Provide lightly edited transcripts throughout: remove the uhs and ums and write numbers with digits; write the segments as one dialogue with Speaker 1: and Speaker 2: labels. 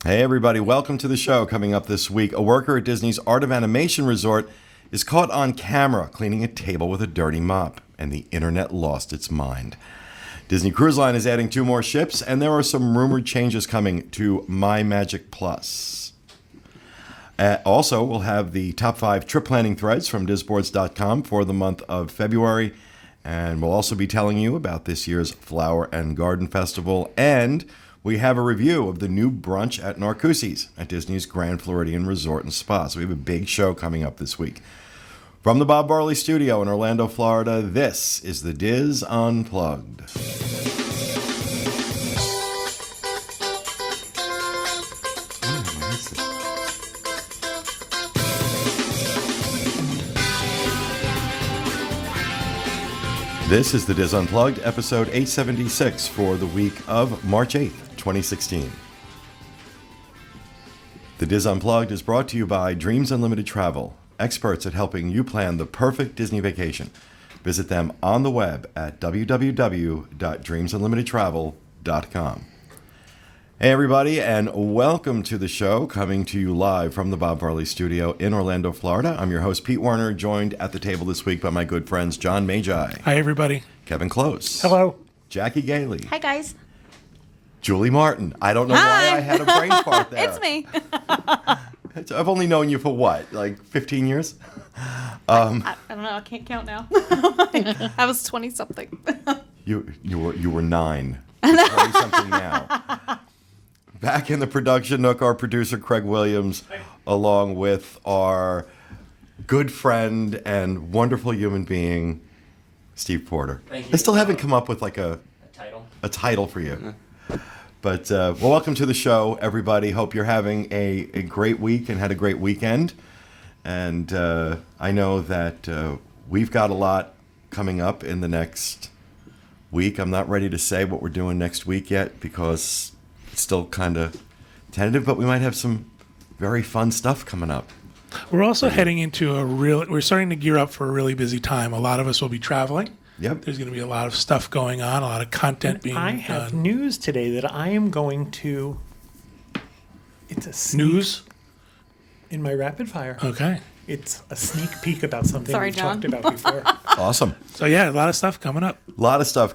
Speaker 1: Hey everybody, welcome to the show. Coming up this week, a worker at Disney's Art of Animation Resort is caught on camera cleaning a table with a dirty mop, and the internet lost its mind. Disney Cruise Line is adding 2 more ships, and there are some rumored changes coming to MyMagic Plus. Also, we'll have the top 5 trip planning threads from disboards.com for the month of February, and we'll also be telling you about this year's Flower and Garden Festival, and we have a review of the new Brunch at Narcoossee at Disney's Grand Floridian Resort and Spa. So we have a big show coming up this week. From the Bob Barley Studio in Orlando, Florida, this is the Diz Unplugged. This is the Diz Unplugged, episode 876 for the week of March 8th, 2016. The Diz Unplugged is brought to you by Dreams Unlimited Travel, experts at helping you plan the perfect Disney vacation. Visit them on the web at www.dreamsunlimitedtravel.com. Hey everybody, and welcome to the show, coming to you live from the Bob Varley Studio in Orlando, Florida. I'm your host, Pete Warner, joined at the table this week by my good friends John Magi.
Speaker 2: Hi everybody.
Speaker 1: Kevin Close.
Speaker 2: Hello.
Speaker 1: Jackie Gailey.
Speaker 3: Hi, guys.
Speaker 1: Julie Martin. I don't know why I had a brain fart there.
Speaker 3: It's me.
Speaker 1: I've only known you for what, like 15 years?
Speaker 3: I don't know. I can't count now. I was 20-something.
Speaker 1: You were 9. 20-something now. Back in the production nook, our producer Craig Williams, along with our good friend and wonderful human being, Steve Porter.
Speaker 4: Thank you.
Speaker 1: I still haven't come up with like a
Speaker 4: Title
Speaker 1: for you. But well, welcome to the show, everybody. Hope you're having a great week and had a great weekend. And I know that we've got a lot coming up in the next week. I'm not ready to say what we're doing next week yet because it's still kind of tentative, but we might have some very fun stuff coming up.
Speaker 2: We're also heading into we're starting to gear up for a really busy time. A lot of us will be traveling.
Speaker 1: Yep.
Speaker 2: There's going to be a lot of stuff going on, a lot of content being
Speaker 5: I have
Speaker 2: done.
Speaker 5: news today that I am going to. It's a sneak
Speaker 2: News?
Speaker 5: in my rapid fire.
Speaker 2: Okay.
Speaker 5: It's a sneak peek about something
Speaker 3: Sorry,
Speaker 5: we've
Speaker 3: John.
Speaker 5: talked about before.
Speaker 1: Awesome.
Speaker 2: So yeah, a lot of stuff coming up.
Speaker 1: A lot of stuff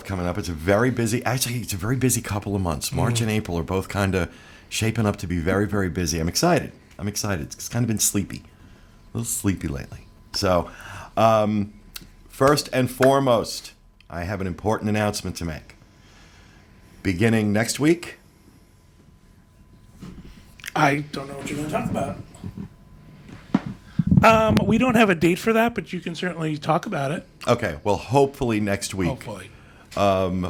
Speaker 1: coming up. It's a very busy, actually, it's a very busy couple of months. March and April are both kind of shaping up to be very, very busy. I'm excited. It's kind of been sleepy. A little sleepy lately. So, first and foremost, I have an important announcement to make. Beginning next week.
Speaker 2: I don't know what you're going to talk about. We don't have a date for that, but you can certainly talk about it.
Speaker 1: Okay, well, hopefully next week.
Speaker 2: Hopefully.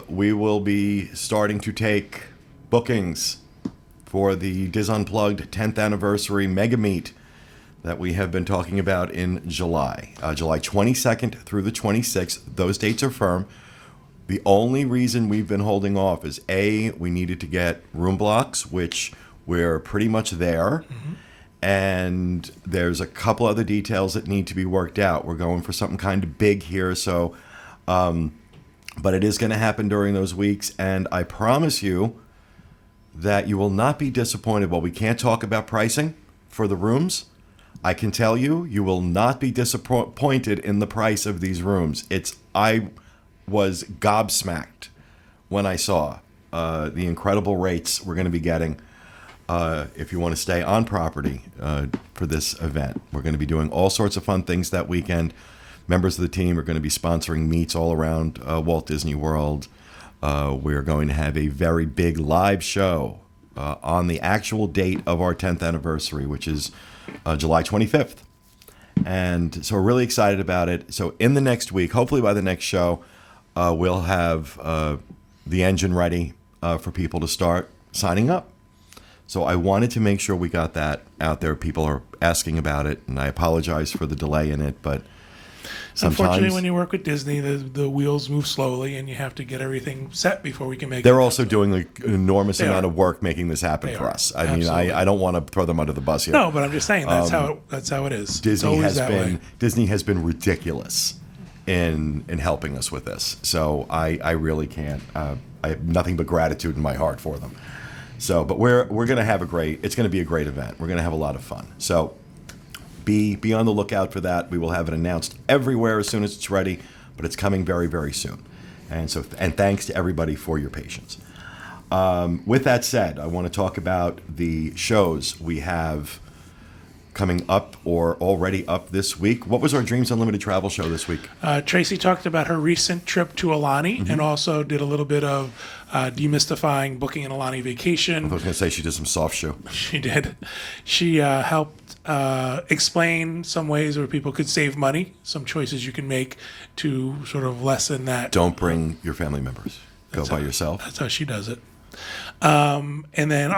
Speaker 1: We will be starting to take bookings for the Diz Unplugged 10th anniversary mega meet that we have been talking about in July. July 22nd through the 26th. Those dates are firm. The only reason we've been holding off is A, we needed to get room blocks, which we're pretty much there. Mm-hmm. And there's a couple other details that need to be worked out. We're going for something kind of big here, so but it is going to happen during those weeks, and I promise you that you will not be disappointed. While we can't talk about pricing for the rooms, I can tell you, you will not be disappointed in the price of these rooms. I was gobsmacked when I saw the incredible rates we're going to be getting if you want to stay on property for this event. We're going to be doing all sorts of fun things that weekend. Members of the team are going to be sponsoring meets all around Walt Disney World. We're going to have a very big live show on the actual date of our 10th anniversary, which is July 25th. And so we're really excited about it. So in the next week, hopefully by the next show, we'll have the engine ready for people to start signing up. So I wanted to make sure we got that out there. People are asking about it, and I apologize for the delay in it, but sometimes,
Speaker 2: unfortunately, when you work with Disney, the wheels move slowly, and you have to get everything set before we can make it.
Speaker 1: They're also doing an enormous
Speaker 2: They
Speaker 1: amount
Speaker 2: are.
Speaker 1: of work making this happen
Speaker 2: They
Speaker 1: for
Speaker 2: are.
Speaker 1: us. I mean,
Speaker 2: Absolutely.
Speaker 1: I don't want to throw them under the bus here.
Speaker 2: No, but I'm just saying that's how it is.
Speaker 1: Disney
Speaker 2: it's
Speaker 1: has
Speaker 2: always that way.
Speaker 1: Disney has been ridiculous in helping us with this. So I really can't. I have nothing but gratitude in my heart for them. So, but we're going to have it's going to be a great event. We're going to have a lot of fun. So be on the lookout for that. We will have it announced everywhere as soon as it's ready, but it's coming very, very soon. And thanks to everybody for your patience. With that said, I want to talk about the shows we have coming up or already up this week. What was our Dreams Unlimited travel show this week?
Speaker 2: Tracy talked about her recent trip to Alani and also did a little bit of demystifying booking an Alani vacation.
Speaker 1: I was going to say she did some soft shoe.
Speaker 2: She did. She helped explain some ways where people could save money, some choices you can make to sort of lessen that.
Speaker 1: Don't bring your family members. Go by yourself.
Speaker 2: That's how she does it. And then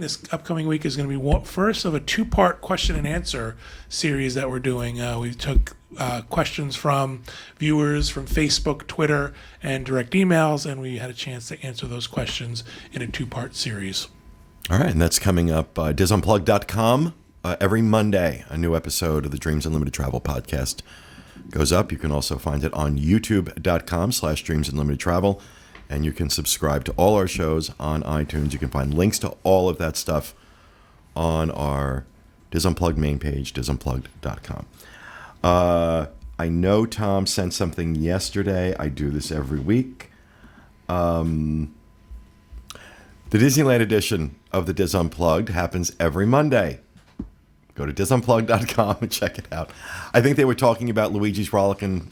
Speaker 2: this upcoming week is going to be first of a 2-part question and answer series that we're doing. We took questions from viewers from Facebook, Twitter, and direct emails, and we had a chance to answer those questions in a 2-part series.
Speaker 1: All right, and that's coming up disunplug.com. Every Monday, a new episode of the Dreams Unlimited Travel podcast goes up. You can also find it on youtube.com/Dreams Unlimited Travel. And you can subscribe to all our shows on iTunes. You can find links to all of that stuff on our Diz Unplugged main page, disunplugged.com. I know Tom sent something yesterday. I do this every week. The Disneyland edition of the Diz Unplugged happens every Monday. Go to disunplugged.com and check it out. I think they were talking about Luigi's Rollickin'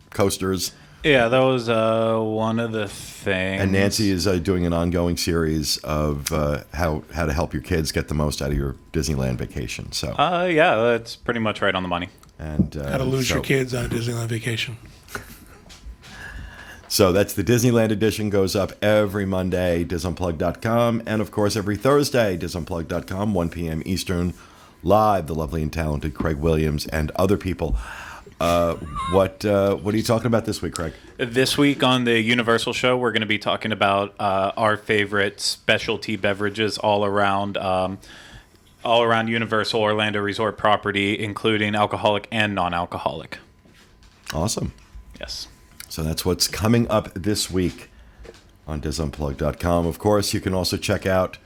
Speaker 1: Coasters.
Speaker 4: Yeah, that was one of the things.
Speaker 1: And Nancy is doing an ongoing series of how to help your kids get the most out of your Disneyland vacation. So
Speaker 4: yeah, that's pretty much right on the money.
Speaker 1: And
Speaker 2: how to lose your kids on a Disneyland vacation.
Speaker 1: So that's the Disneyland edition, goes up every Monday, disunplug.com, and of course every Thursday, disunplug.com, 1 p.m. Eastern, live, the lovely and talented Craig Williams and other people. What are you talking about this week, Craig?
Speaker 4: This week on the Universal show, we're going to be talking about our favorite specialty beverages all around Universal Orlando Resort property, including alcoholic and non-alcoholic.
Speaker 1: Awesome.
Speaker 4: Yes.
Speaker 1: So that's what's coming up this week on disunplug.com. Of course, you can also check out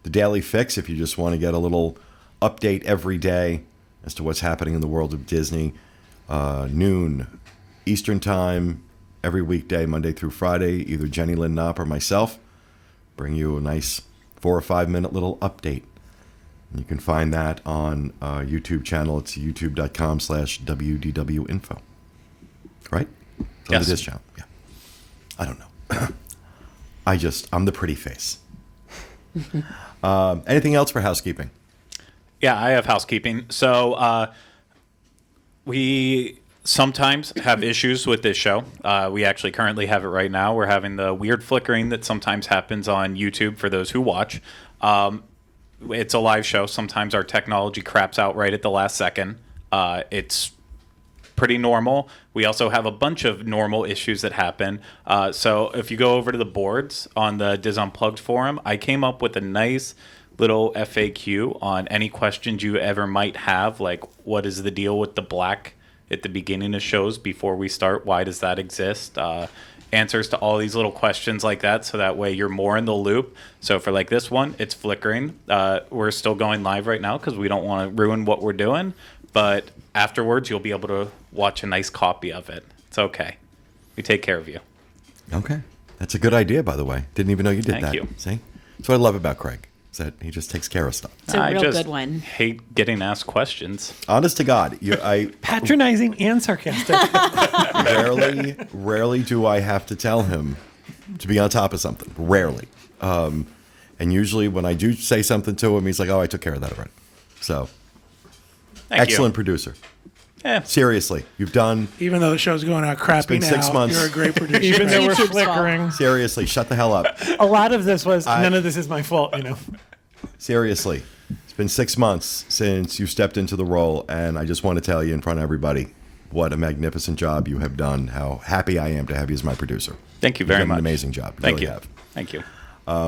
Speaker 1: the Daily Fix if you just want to get a little update every day as to what's happening in the world of Disney. Noon Eastern Time, every weekday, Monday through Friday, either Jenny Lynn Knopp or myself bring you a nice 4 or 5 minute little update. And you can find that on our YouTube channel. It's youtube.com/WDWinfo. Right? It's on
Speaker 4: yes.
Speaker 1: the Diz channel. Yeah. I don't know. I'm the pretty face. Anything else for housekeeping?
Speaker 4: Yeah, I have housekeeping. So, we sometimes have issues with this show. We actually currently have it right now. We're having the weird flickering that sometimes happens on YouTube for those who watch. It's a live show. Sometimes our technology craps out right at the last second. It's pretty normal. We also have a bunch of normal issues that happen. So if you go over to the boards on the Diz Unplugged forum, I came up with a nice little FAQ on any questions you ever might have, like what is the deal with the black at the beginning of shows before we start? Why does that exist? Answers to all these little questions like that, so that way you're more in the loop. So for like this one, it's flickering. We're still going live right now because we don't want to ruin what we're doing, but afterwards you'll be able to watch a nice copy of it. It's okay. We take care of you.
Speaker 1: Okay. That's a good idea, by the way. Didn't even know you did that.
Speaker 4: Thank you.
Speaker 1: See? That's what I love about Craig. Is that he just takes care of stuff.
Speaker 6: It's a
Speaker 4: I
Speaker 6: real
Speaker 4: just
Speaker 6: good one.
Speaker 4: hate getting asked questions.
Speaker 1: Honest to God,
Speaker 5: Patronizing and sarcastic.
Speaker 1: rarely do I have to tell him to be on top of something. Rarely. And usually when I do say something to him, he's like, oh, I took care of that already. So,
Speaker 4: Thank
Speaker 1: excellent
Speaker 4: you.
Speaker 1: producer.
Speaker 4: Yeah.
Speaker 1: Seriously, you've done...
Speaker 2: Even though the show's going out crappy
Speaker 1: been
Speaker 2: now,
Speaker 1: 6 months.
Speaker 2: you're a great producer.
Speaker 5: Even though we're
Speaker 6: YouTube's
Speaker 5: flickering.
Speaker 1: Seriously, shut the hell up.
Speaker 5: A lot of this was, none of this is my fault, you know.
Speaker 1: Seriously. It's been 6 months since you stepped into the role, and I just want to tell you in front of everybody what a magnificent job you have done, how happy I am to have you as my producer.
Speaker 4: Thank you
Speaker 1: You've
Speaker 4: very
Speaker 1: done
Speaker 4: much.
Speaker 1: an amazing job.
Speaker 4: Thank
Speaker 1: really
Speaker 4: you.
Speaker 1: have.
Speaker 4: Thank you.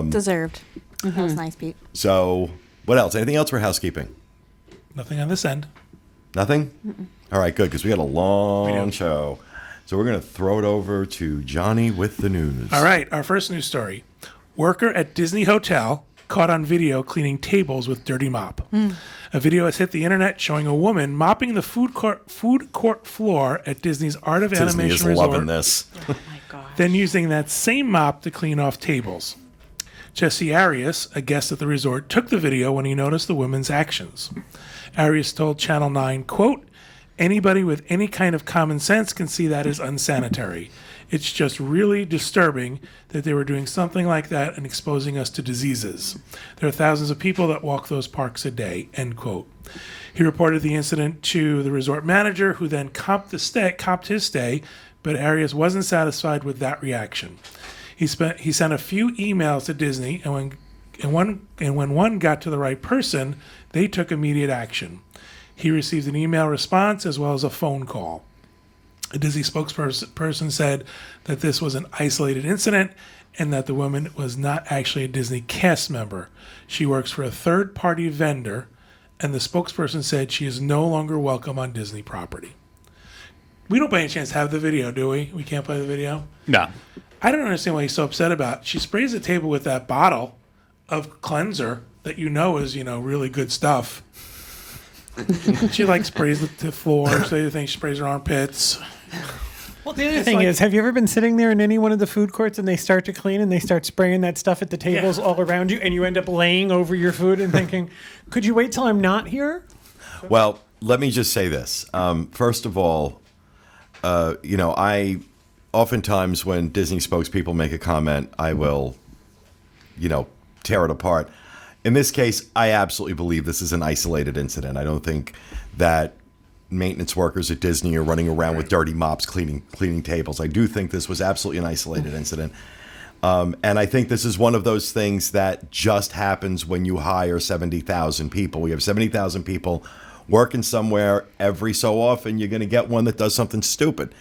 Speaker 3: Deserved. That was nice, Pete.
Speaker 1: So, what else? Anything else for housekeeping?
Speaker 2: Nothing on this end.
Speaker 1: Nothing? All right, good, because we got a
Speaker 2: We
Speaker 1: long
Speaker 2: do.
Speaker 1: show. So we're going to throw it over to Johnny with the news.
Speaker 2: All right, our first news story. Worker at Disney Hotel caught on video cleaning tables with dirty mop. A video has hit the internet showing a woman mopping the food court floor at Disney's Art of
Speaker 1: Disney
Speaker 2: Animation
Speaker 1: is
Speaker 2: Resort,
Speaker 1: loving this.
Speaker 3: Oh my gosh.
Speaker 2: then using that same mop to clean off tables. Jesse Arias, a guest at the resort, took the video when he noticed the woman's actions. Arias told Channel 9, quote, "Anybody with any kind of common sense can see that is unsanitary. It's just really disturbing that they were doing something like that and exposing us to diseases. There are thousands of people that walk those parks a day," end quote. He reported the incident to the resort manager, who then comped his stay, but Arias wasn't satisfied with that reaction. He sent a few emails to Disney, and when one got to the right person, they took immediate action. He received an email response as well as a phone call. A Disney spokesperson said that this was an isolated incident and that the woman was not actually a Disney cast member. She works for a third-party vendor, and the spokesperson said she is no longer welcome on Disney property. We don't by any chance have the video, do we? We can't play the video?
Speaker 4: No.
Speaker 2: I don't understand why he's so upset about it. She sprays the table with that bottle of cleanser that is, really good stuff. She sprays the floor. So the thing she sprays her armpits.
Speaker 5: Well, the other thing is, have you ever been sitting there in any one of the food courts and they start to clean and they start spraying that stuff at the tables all around you, and you end up laying over your food and thinking, could you wait till I'm not here?
Speaker 1: Well, let me just say this. First of all, I oftentimes when Disney spokespeople make a comment, I will, tear it apart. In this case, I absolutely believe this is an isolated incident. I don't think that maintenance workers at Disney are running around with dirty mops cleaning tables. I do think this was absolutely an isolated incident. And I think this is one of those things that just happens when you hire 70,000 people. We have 70,000 people working somewhere. Every so often, you're going to get one that does something stupid.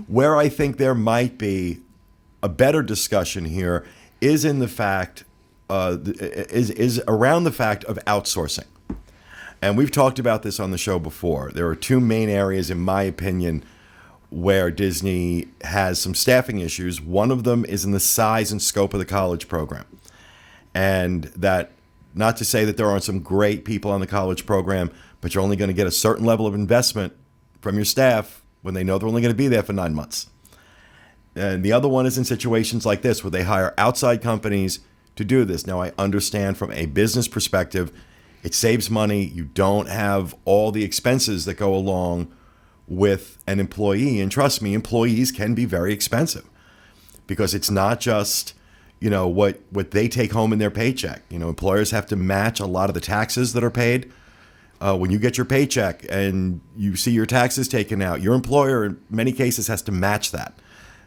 Speaker 1: Where I think there might be a better discussion here is in the fact is around the fact of outsourcing. And we've talked about this on the show before. There are two main areas, in my opinion, where Disney has some staffing issues. One of them is in the size and scope of the college program. And that, not to say that there aren't some great people on the college program, but you're only going to get a certain level of investment from your staff when they know they're only going to be there for 9 months. And the other one is in situations like this, where they hire outside companies to do this. Now, I understand from a business perspective, it saves money. You don't have all the expenses that go along with an employee. And trust me, employees can be very expensive, because it's not just, what they take home in their paycheck. Employers have to match a lot of the taxes that are paid. When you get your paycheck and you see your taxes taken out, your employer in many cases has to match that.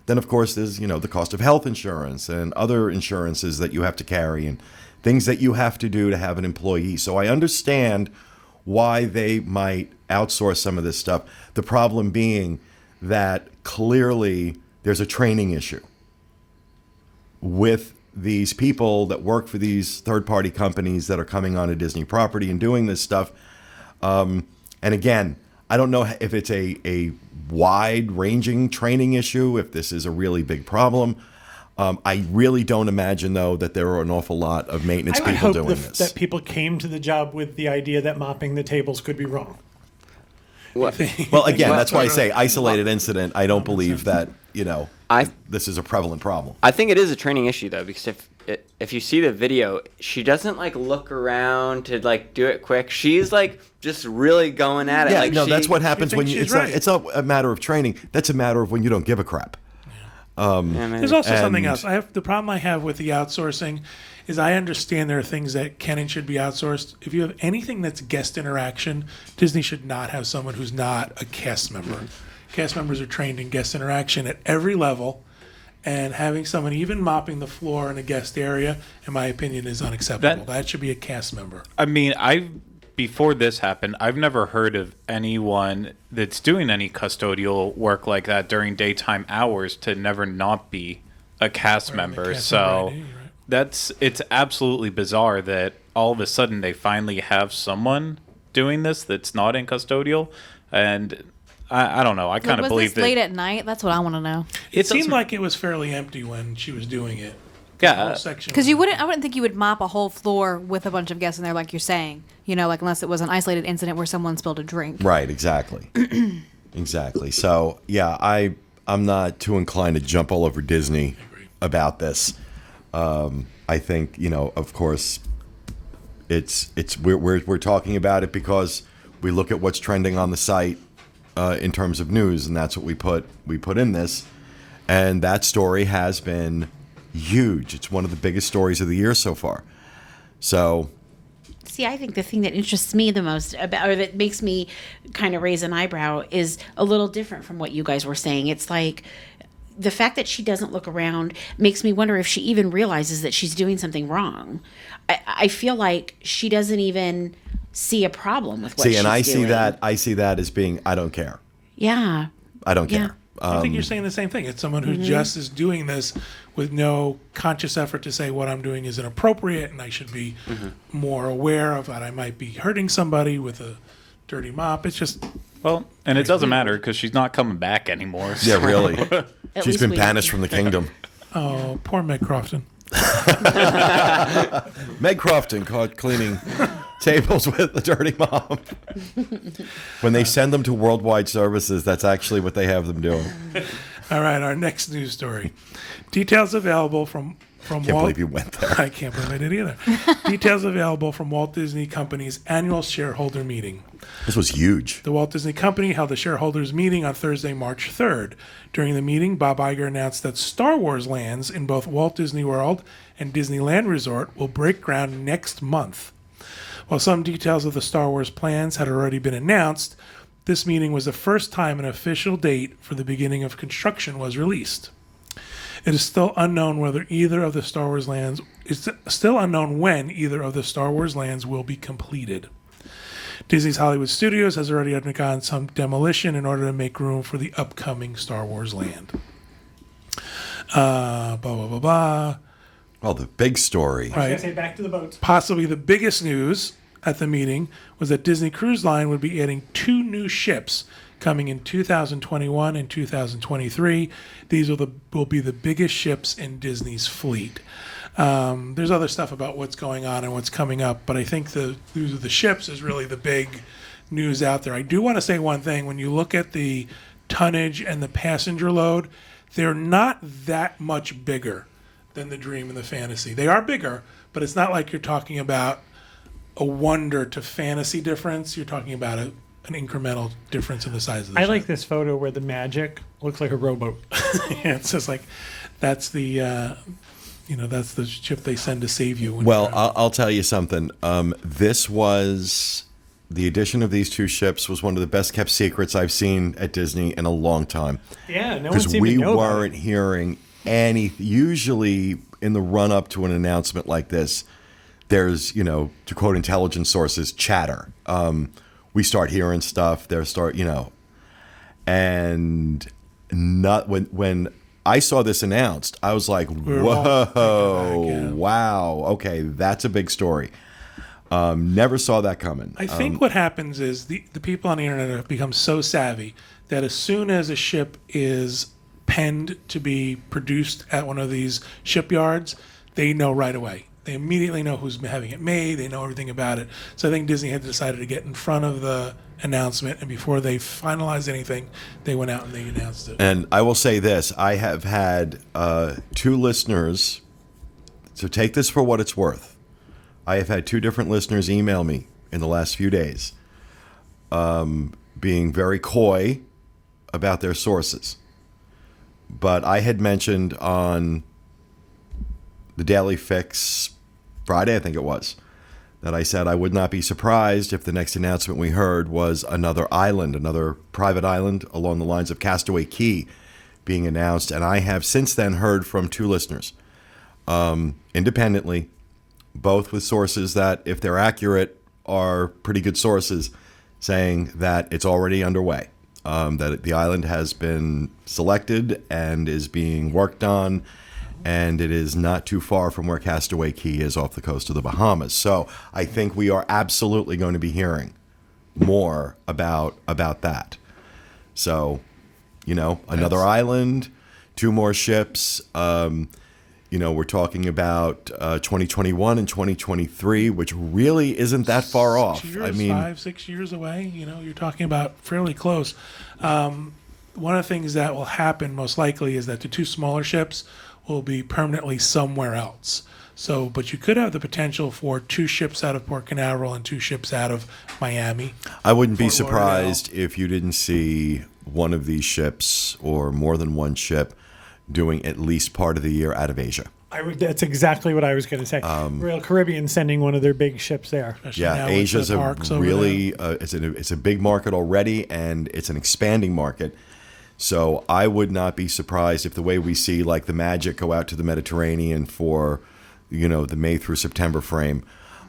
Speaker 1: Then, of course, there's, the cost of health insurance and other insurances that you have to carry and things that you have to do to have an employee. So I understand why they might outsource some of this stuff. The problem being that clearly there's a training issue with these people that work for these third-party companies that are coming on a Disney property and doing this stuff. And again, I don't know if it's a wide-ranging training issue, if this is a really big problem. I really don't imagine, though, that there are an awful lot of maintenance people doing this.
Speaker 5: That people came to the job with the idea that mopping the tables could be wrong.
Speaker 1: Well, again, that's why I say isolated incident. I don't believe that, this is a prevalent problem.
Speaker 6: I think it is a training issue, though, because if you see the video, she doesn't look around to do it quick. She's just really going at it.
Speaker 1: Yeah, that's what happens when you. It's not a matter of training. That's a matter of when you don't give a crap.
Speaker 2: There's also something else. The problem I have with the outsourcing is I understand there are things that can and should be outsourced. If you have anything that's guest interaction, Disney should not have someone who's not a cast member. Cast members are trained in guest interaction at every level, and having someone even mopping the floor in a guest area, in my opinion, is unacceptable. That should be a cast member.
Speaker 4: I mean, before this happened, I've never heard of anyone that's doing any custodial work like that during daytime hours to never not be a cast member. So it's absolutely bizarre that all of a sudden they finally have someone doing this that's not in custodial. And I don't know. I kind of believe
Speaker 3: that. Was this late at night? That's what I want to know.
Speaker 2: It seemed like it was fairly empty when she was doing it.
Speaker 4: Yeah.
Speaker 2: whole section.
Speaker 3: Because I wouldn't think you would mop a whole floor with a bunch of guests in there, like you're saying. Like unless it was an isolated incident where someone spilled a drink.
Speaker 1: Right, exactly. Exactly. So, yeah, I'm not too inclined to jump all over Disney about this. I think, of course, we're talking about it because we look at what's trending on the site in terms of news, and that's what we put in this. And that story has been huge. It's one of the biggest stories of the year so far. So,
Speaker 7: See, I think the thing that interests me the most about, or that makes me kind of raise an eyebrow, is a little different from what you guys were saying. It's like the fact that she doesn't look around makes me wonder if she even realizes that she's doing something wrong. I feel like she doesn't even see a problem with what she's doing.
Speaker 1: I see that as being, I don't care.
Speaker 7: Yeah.
Speaker 1: I don't care.
Speaker 2: I think you're saying the same thing. It's someone who just is doing this with no conscious effort to say what I'm doing is inappropriate and I should be more aware of that I might be hurting somebody with a dirty mop. It's just...
Speaker 4: Well, and it doesn't matter because she's not coming back anymore. So.
Speaker 1: Yeah, really. She's
Speaker 7: least
Speaker 1: been
Speaker 7: we-
Speaker 1: banished from the kingdom.
Speaker 2: Oh, poor Meg Crofton.
Speaker 1: Meg Crofton caught cleaning tables with a dirty mop. When they send them to Worldwide Services, that's actually what they have them doing.
Speaker 2: All right, our next news story. Details available from
Speaker 1: Can't
Speaker 2: Walt...
Speaker 1: believe you went there.
Speaker 2: I can't believe I did either. Details available from Walt Disney Company's annual shareholder meeting.
Speaker 1: This was huge.
Speaker 2: The Walt Disney Company held a shareholders meeting on Thursday, March 3rd. During the meeting, Bob Iger announced that Star Wars lands in both Walt Disney World and Disneyland Resort will break ground next month. While some details of the Star Wars plans had already been announced, this meeting was the first time an official date for the beginning of construction was released. It is still unknown whether either of the Star Wars lands it's still unknown when either of the Star Wars lands will be completed. Disney's Hollywood Studios has already undergone some demolition in order to make room for the upcoming Star Wars land. Blah blah blah blah.
Speaker 1: Well, the big story.
Speaker 2: Right.
Speaker 5: Say back to the boats.
Speaker 2: Possibly the biggest news at the meeting was that Disney Cruise Line would be adding 2 new ships coming in 2021 and 2023. These will be the biggest ships in Disney's fleet. There's other stuff about what's going on and what's coming up, but I think the news of the ships is really the big news out there. I do want to say one thing. When you look at the tonnage and the passenger load, they're not that much bigger than the Dream and the Fantasy. They are bigger, but it's not like you're talking about a wonder to fantasy difference. You're talking about an incremental difference in the size of the
Speaker 5: I
Speaker 2: ship.
Speaker 5: like this photo where the Magic looks like a rowboat.
Speaker 2: Yeah, it's just like that's the that's the ship they send to save you. when
Speaker 1: Well,
Speaker 2: you're-
Speaker 1: I'll tell you something. This was the addition of these 2 ships was one of the best kept secrets I've seen at Disney in a long time.
Speaker 5: Yeah, no one
Speaker 1: Because
Speaker 5: seemed
Speaker 1: we
Speaker 5: to know about
Speaker 1: weren't
Speaker 5: it.
Speaker 1: hearing any. Usually, in the run up to an announcement like this, there's to quote intelligence sources, chatter. We start hearing stuff. And not when I saw this announced, I was like,
Speaker 2: were all taken
Speaker 1: whoa,
Speaker 2: aback, yeah.
Speaker 1: wow, okay, that's a big story. Never saw that coming.
Speaker 2: I think what happens is the people on the internet have become so savvy that as soon as a ship is penned to be produced at one of these shipyards, they know right away. They immediately know who's having it made. They know everything about it. So I think Disney had decided to get in front of the announcement, and before they finalized anything, they went out and they announced it.
Speaker 1: And I will say this: I have had 2 listeners. So take this for what it's worth. I have had 2 different listeners email me in the last few days, being very coy about their sources. But I had mentioned on the Daily Fix Friday, I think it was, that I said I would not be surprised if the next announcement we heard was another island, another private island along the lines of Castaway Cay being announced. And I have since then heard from 2 listeners, independently, both with sources that, if they're accurate, are pretty good sources, saying that it's already underway, that the island has been selected and is being worked on, and it is not too far from where Castaway Cay is off the coast of the Bahamas. So I think we are absolutely going to be hearing more about that. So, another island, 2 more ships. we're talking about 2021 and 2023, which really isn't that far off.
Speaker 2: 6 years, 5-6 years away. You're talking about fairly close. One of the things that will happen most likely is that the two smaller ships will be permanently somewhere else. So, but you could have the potential for 2 ships out of Port Canaveral and 2 ships out of Miami.
Speaker 1: I wouldn't be
Speaker 2: Fort
Speaker 1: surprised if you didn't see one of these ships or more than one ship doing at least part of the year out of Asia.
Speaker 5: That's exactly what I was going to say. Royal Caribbean sending one of their big ships there.
Speaker 2: Especially now
Speaker 1: Yeah,
Speaker 2: with
Speaker 1: Asia's
Speaker 2: the
Speaker 1: a
Speaker 2: parks over
Speaker 1: really
Speaker 2: there.
Speaker 1: it's a big market already, and it's an expanding market. So I would not be surprised if the way we see like the Magic go out to the Mediterranean for the May through September frame,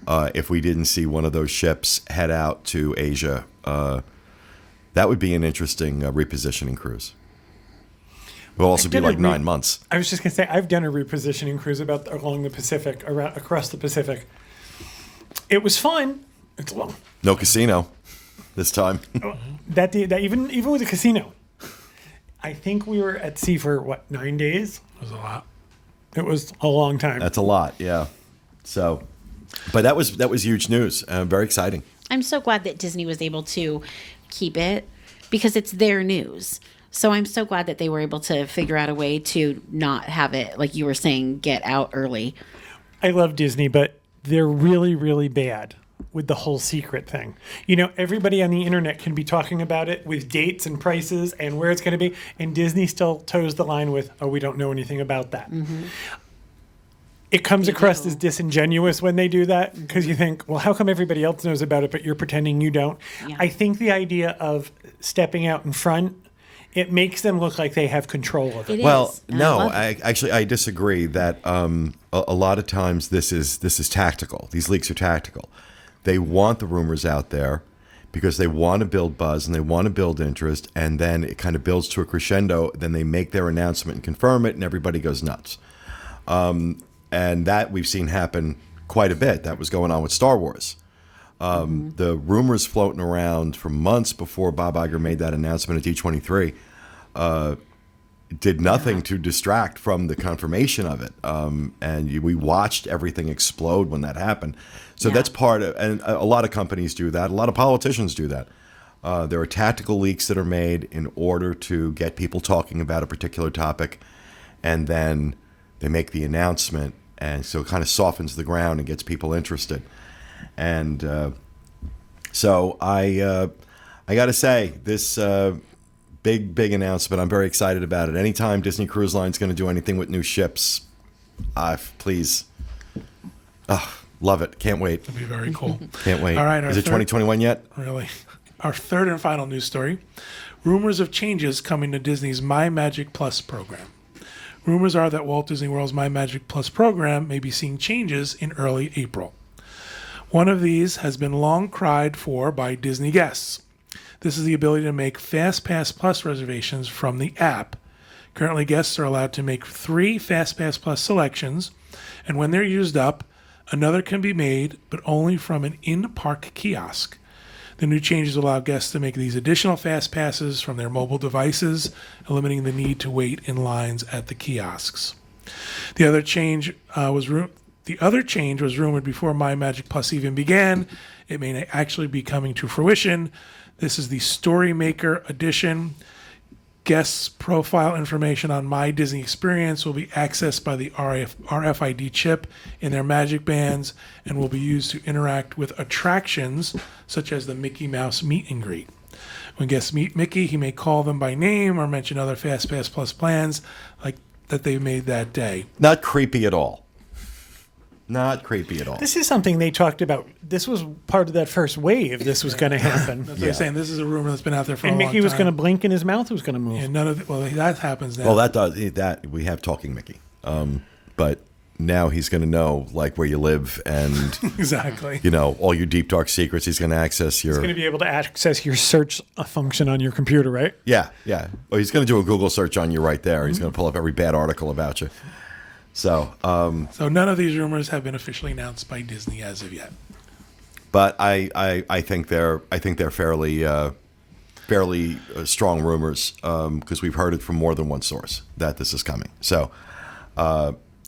Speaker 1: if we didn't see one of those ships head out to Asia, that would be an interesting repositioning cruise. It will also be like 9 months.
Speaker 5: I was just going to say, I've done a repositioning cruise along the Pacific, across the Pacific. It was fun. It's long.
Speaker 1: No casino this time.
Speaker 5: That even with a casino, I think we were at sea for 9 days.
Speaker 2: It was a lot.
Speaker 5: It was a long time.
Speaker 1: That's a lot, yeah. So, but that was huge news. Very exciting.
Speaker 7: I'm so glad that Disney was able to keep it because it's their news. So I'm so glad that they were able to figure out a way to not have it, like you were saying, get out early.
Speaker 5: I love Disney, but they're really, really bad with the whole secret thing. Everybody on the internet can be talking about it with dates and prices and where it's going to be, and Disney still toes the line with, we don't know anything about that.
Speaker 7: Mm-hmm.
Speaker 5: It comes across as disingenuous when they do that, because you think, well, how come everybody else knows about it, but you're pretending you don't?
Speaker 7: Yeah.
Speaker 5: I think the idea of stepping out in front, it makes them look like they have control of it.
Speaker 7: It
Speaker 1: Well,
Speaker 7: is, and
Speaker 1: no,
Speaker 7: love it.
Speaker 1: I disagree that a lot of times this is tactical. These leaks are tactical. They want the rumors out there because they want to build buzz and they want to build interest, and then it kind of builds to a crescendo. Then they make their announcement and confirm it, and everybody goes nuts. And that we've seen happen quite a bit. That was going on with Star Wars. The rumors floating around for months before Bob Iger made that announcement at D23 did nothing to distract from the confirmation of it. And we watched everything explode when that happened. So that's part of, and a lot of companies do that. A lot of politicians do that. There are tactical leaks that are made in order to get people talking about a particular topic, and then they make the announcement, and so it kind of softens the ground and gets people interested. And so I got to say, this big announcement, I'm very excited about it. Anytime Disney Cruise Line's going to do anything with new ships, please. Love it. Can't wait.
Speaker 2: It'll be very cool.
Speaker 1: Can't wait.
Speaker 2: All right.
Speaker 1: Is it 2021 yet?
Speaker 2: Really? Our third and final news story. Rumors of changes coming to Disney's MyMagic Plus program. Rumors are that Walt Disney World's MyMagic Plus program may be seeing changes in early April. One of these has been long cried for by Disney guests. This is the ability to make FastPass Plus reservations from the app. Currently, guests are allowed to make 3 FastPass Plus selections, and when they're used up, another can be made, but only from an in-park kiosk. The new changes allow guests to make these additional fast passes from their mobile devices, eliminating the need to wait in lines at the kiosks. The other change was rumored before MyMagic Plus even began. It may actually be coming to fruition. This is the Story Maker edition. Guests' profile information on My Disney Experience will be accessed by the RFID chip in their Magic Bands and will be used to interact with attractions such as the Mickey Mouse meet and greet. When guests meet Mickey, he may call them by name or mention other FastPass Plus plans like that they made that day.
Speaker 1: Not creepy at all. Not creepy at all.
Speaker 5: This is something they talked about. This was part of that first wave. This was going to happen.
Speaker 2: That's what I'm saying. This is a rumor that's been out there for
Speaker 5: And
Speaker 2: a long
Speaker 5: Mickey was
Speaker 2: time.
Speaker 5: going to blink and his mouth was going to move.
Speaker 2: And none of that happens now.
Speaker 1: Well, that we have Talking Mickey, but now he's going to know like where you live and
Speaker 2: exactly.
Speaker 1: all your deep dark secrets. He's going to access your.
Speaker 5: He's going to be able to access your search function on your computer, right?
Speaker 1: Yeah. Well, he's going to do a Google search on you right there. He's going to pull up every bad article about you. So
Speaker 2: none of these rumors have been officially announced by Disney as of yet.
Speaker 1: But I think they're fairly strong rumors because we've heard it from more than one source that this is coming. So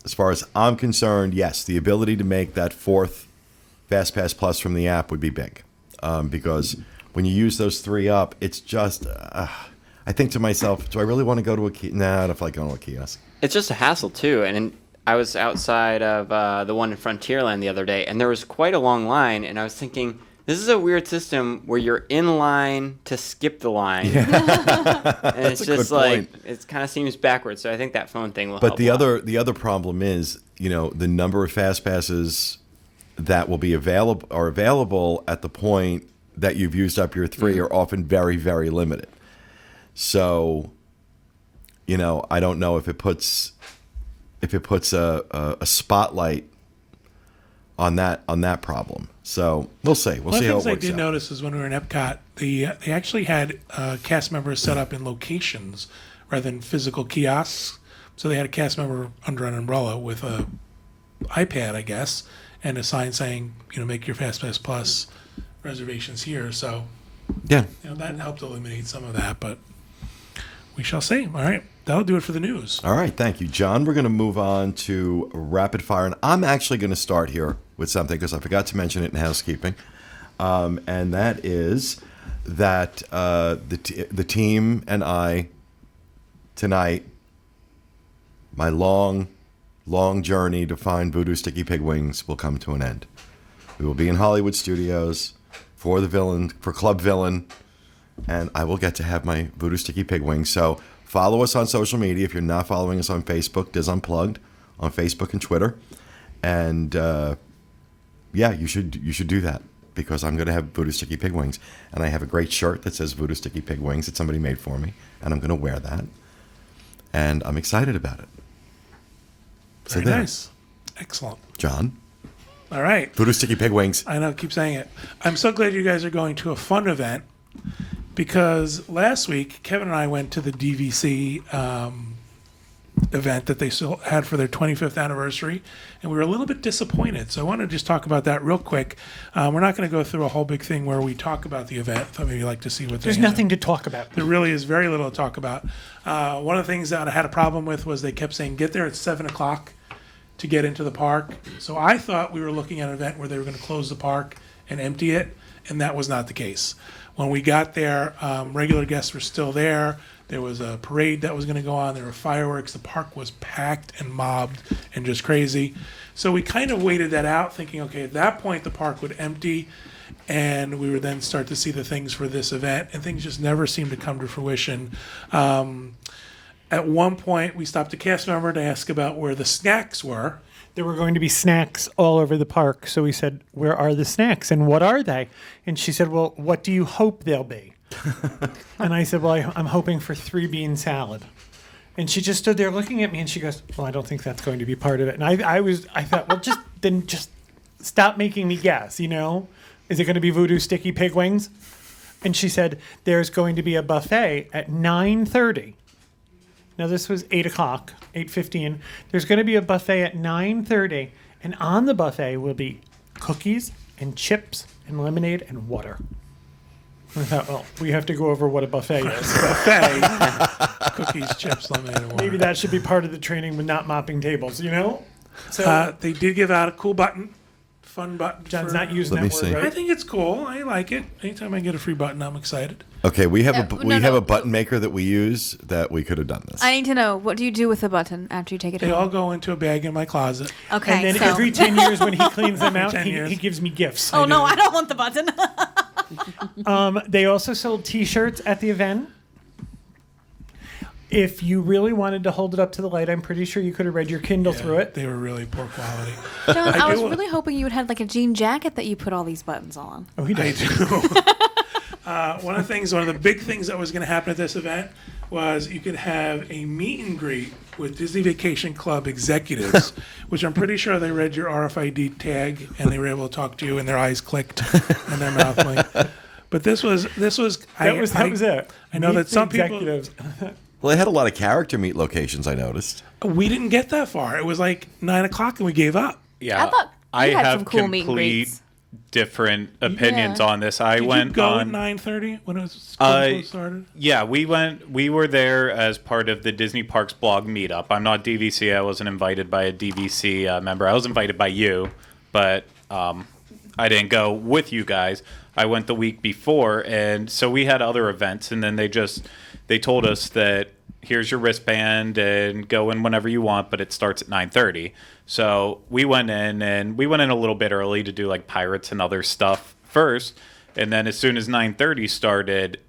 Speaker 1: as far as I'm concerned, yes, the ability to make that fourth FastPass Plus from the app would be big. Because when you use those 3 up, it's just, I think to myself, do I really want to go to a kiosk? Nah, I don't feel like going to a kiosk.
Speaker 6: It's just a hassle too. And I was outside of the one in Frontierland the other day, and there was quite a long line. And I was thinking, this is a weird system where you're in line to skip the line. Yeah. And it's just like, it kind of seems backwards. So I think that phone thing will help.
Speaker 1: But the other problem is, the number of fast passes that will be available at the point that you've used up your 3 are often very, very limited. So, I don't know if it puts a spotlight on that problem. So we'll see. We'll see how it works out.
Speaker 2: One of the things I did notice is when we were in Epcot, they actually had cast members set up in locations rather than physical kiosks. So they had a cast member under an umbrella with a iPad, I guess, and a sign saying, make your FastPass Plus reservations here. So
Speaker 1: yeah,
Speaker 2: that helped eliminate some of that, but we shall see. All right. That'll do it for the news.
Speaker 1: All right. Thank you, John. We're going to move on to rapid fire. And I'm actually going to start here with something because I forgot to mention it in housekeeping. And that is that the team and I tonight, my long journey to find Voodoo Sticky Pig Wings will come to an end. We will be in Hollywood Studios for Club Villain, and I will get to have my Voodoo Sticky Pig Wings. So follow us on social media if you're not following us on Facebook, Diz Unplugged on Facebook and Twitter. And you should do that because I'm going to have Voodoo Sticky Pig Wings. And I have a great shirt that says Voodoo Sticky Pig Wings that somebody made for me, and I'm going to wear that. And I'm excited about it.
Speaker 2: Very nice. Excellent.
Speaker 1: John?
Speaker 2: All right.
Speaker 1: Voodoo Sticky Pig Wings.
Speaker 2: I know, keep saying it. I'm so glad you guys are going to a fun event because last week, Kevin and I went to the DVC event that they still had for their 25th anniversary, and we were a little bit disappointed. So I want to just talk about that real quick. We're not going to go through a whole big thing where we talk about the event. I thought maybe you'd like to see what
Speaker 5: There's nothing to talk about.
Speaker 2: There really is very little to talk about. One of the things that I had a problem with was they kept saying, get there at 7 o'clock to get into the park. So I thought we were looking at an event where they were going to close the park and empty it, and that was not the case. When we got there, regular guests were still there. There was a parade that was going to go on. There were fireworks. The park was packed and mobbed and just crazy. So we kind of waited that out, thinking, okay, at that point the park would empty, and we would then start to see the things for this event, and things just never seemed to come to fruition. At one point, we stopped a cast member to ask about where the snacks were.
Speaker 5: There were going to be snacks all over the park. So we said, where are the snacks and what are they? And she said, well, what do you hope they'll be? And I said, well, I'm hoping for 3-bean salad. And she just stood there looking at me and she goes, well, I don't think that's going to be part of it. And I thought, well, just stop making me guess, Is it going to be Voodoo Sticky Pig Wings? And she said, there's going to be a buffet at 9:30. Now, this was 8 o'clock, 8:15. There's going to be a buffet at 9:30, and on the buffet will be cookies and chips and lemonade and water. I thought, well, we have to go over what a buffet is.
Speaker 2: Buffet, cookies, chips, lemonade, and water.
Speaker 5: Maybe that should be part of the training with not mopping tables, So
Speaker 2: they did give out a cool button, fun button.
Speaker 5: John's not using
Speaker 1: Let me
Speaker 5: that
Speaker 1: see.
Speaker 5: word, right?
Speaker 2: I think it's cool. I like it. Anytime I get a free button, I'm excited.
Speaker 1: Okay, we have
Speaker 3: No,
Speaker 1: a button maker that we use that we could have done this.
Speaker 3: I need to know, what do you do with the button after you take it
Speaker 2: They
Speaker 3: home?
Speaker 2: all go into a bag in my closet.
Speaker 3: Okay,
Speaker 5: And then
Speaker 3: so.
Speaker 5: every 10 years when he cleans them out,
Speaker 2: 10 years.
Speaker 5: he gives me gifts.
Speaker 3: Oh, no, I don't want the button.
Speaker 5: They also sold T-shirts at the event. If you really wanted to hold it up to the light, I'm pretty sure you could have read your Kindle through it.
Speaker 2: They were really poor quality.
Speaker 3: John, I was
Speaker 2: do-
Speaker 3: really hoping you would have like a jean jacket that you put all these buttons on.
Speaker 5: Oh, he
Speaker 2: I
Speaker 5: does.
Speaker 2: do. One of the big things that was going to happen at this event was you could have a meet and greet with Disney Vacation Club executives, which I'm pretty sure they read your RFID tag and they were able to talk to you and their eyes clicked and their mouth blinked. But that was
Speaker 5: it.
Speaker 2: I know
Speaker 5: Meet
Speaker 2: that some
Speaker 5: the
Speaker 2: people.
Speaker 5: executives.
Speaker 1: Well, they had a lot of character meet locations, I noticed.
Speaker 2: We didn't get that far. It was like 9 o'clock and we gave up.
Speaker 4: Yeah,
Speaker 3: I thought you had some cool meet and
Speaker 4: complete
Speaker 3: greets.
Speaker 4: different opinions
Speaker 3: Yeah.
Speaker 4: on this. I
Speaker 2: Did
Speaker 4: went
Speaker 2: you go
Speaker 4: on
Speaker 2: at 9:30 when it was school started?
Speaker 4: Yeah, we went. We were there as part of the Disney Parks blog meetup. I'm not DVC. I wasn't invited by a DVC member. I was invited by you, but I didn't go with you guys. I went the week before, and so we had other events, and then they told us that here's your wristband and go in whenever you want, but it starts at 9:30. So we went in a little bit early to do like pirates and other stuff first, and then as soon as 9:30 started,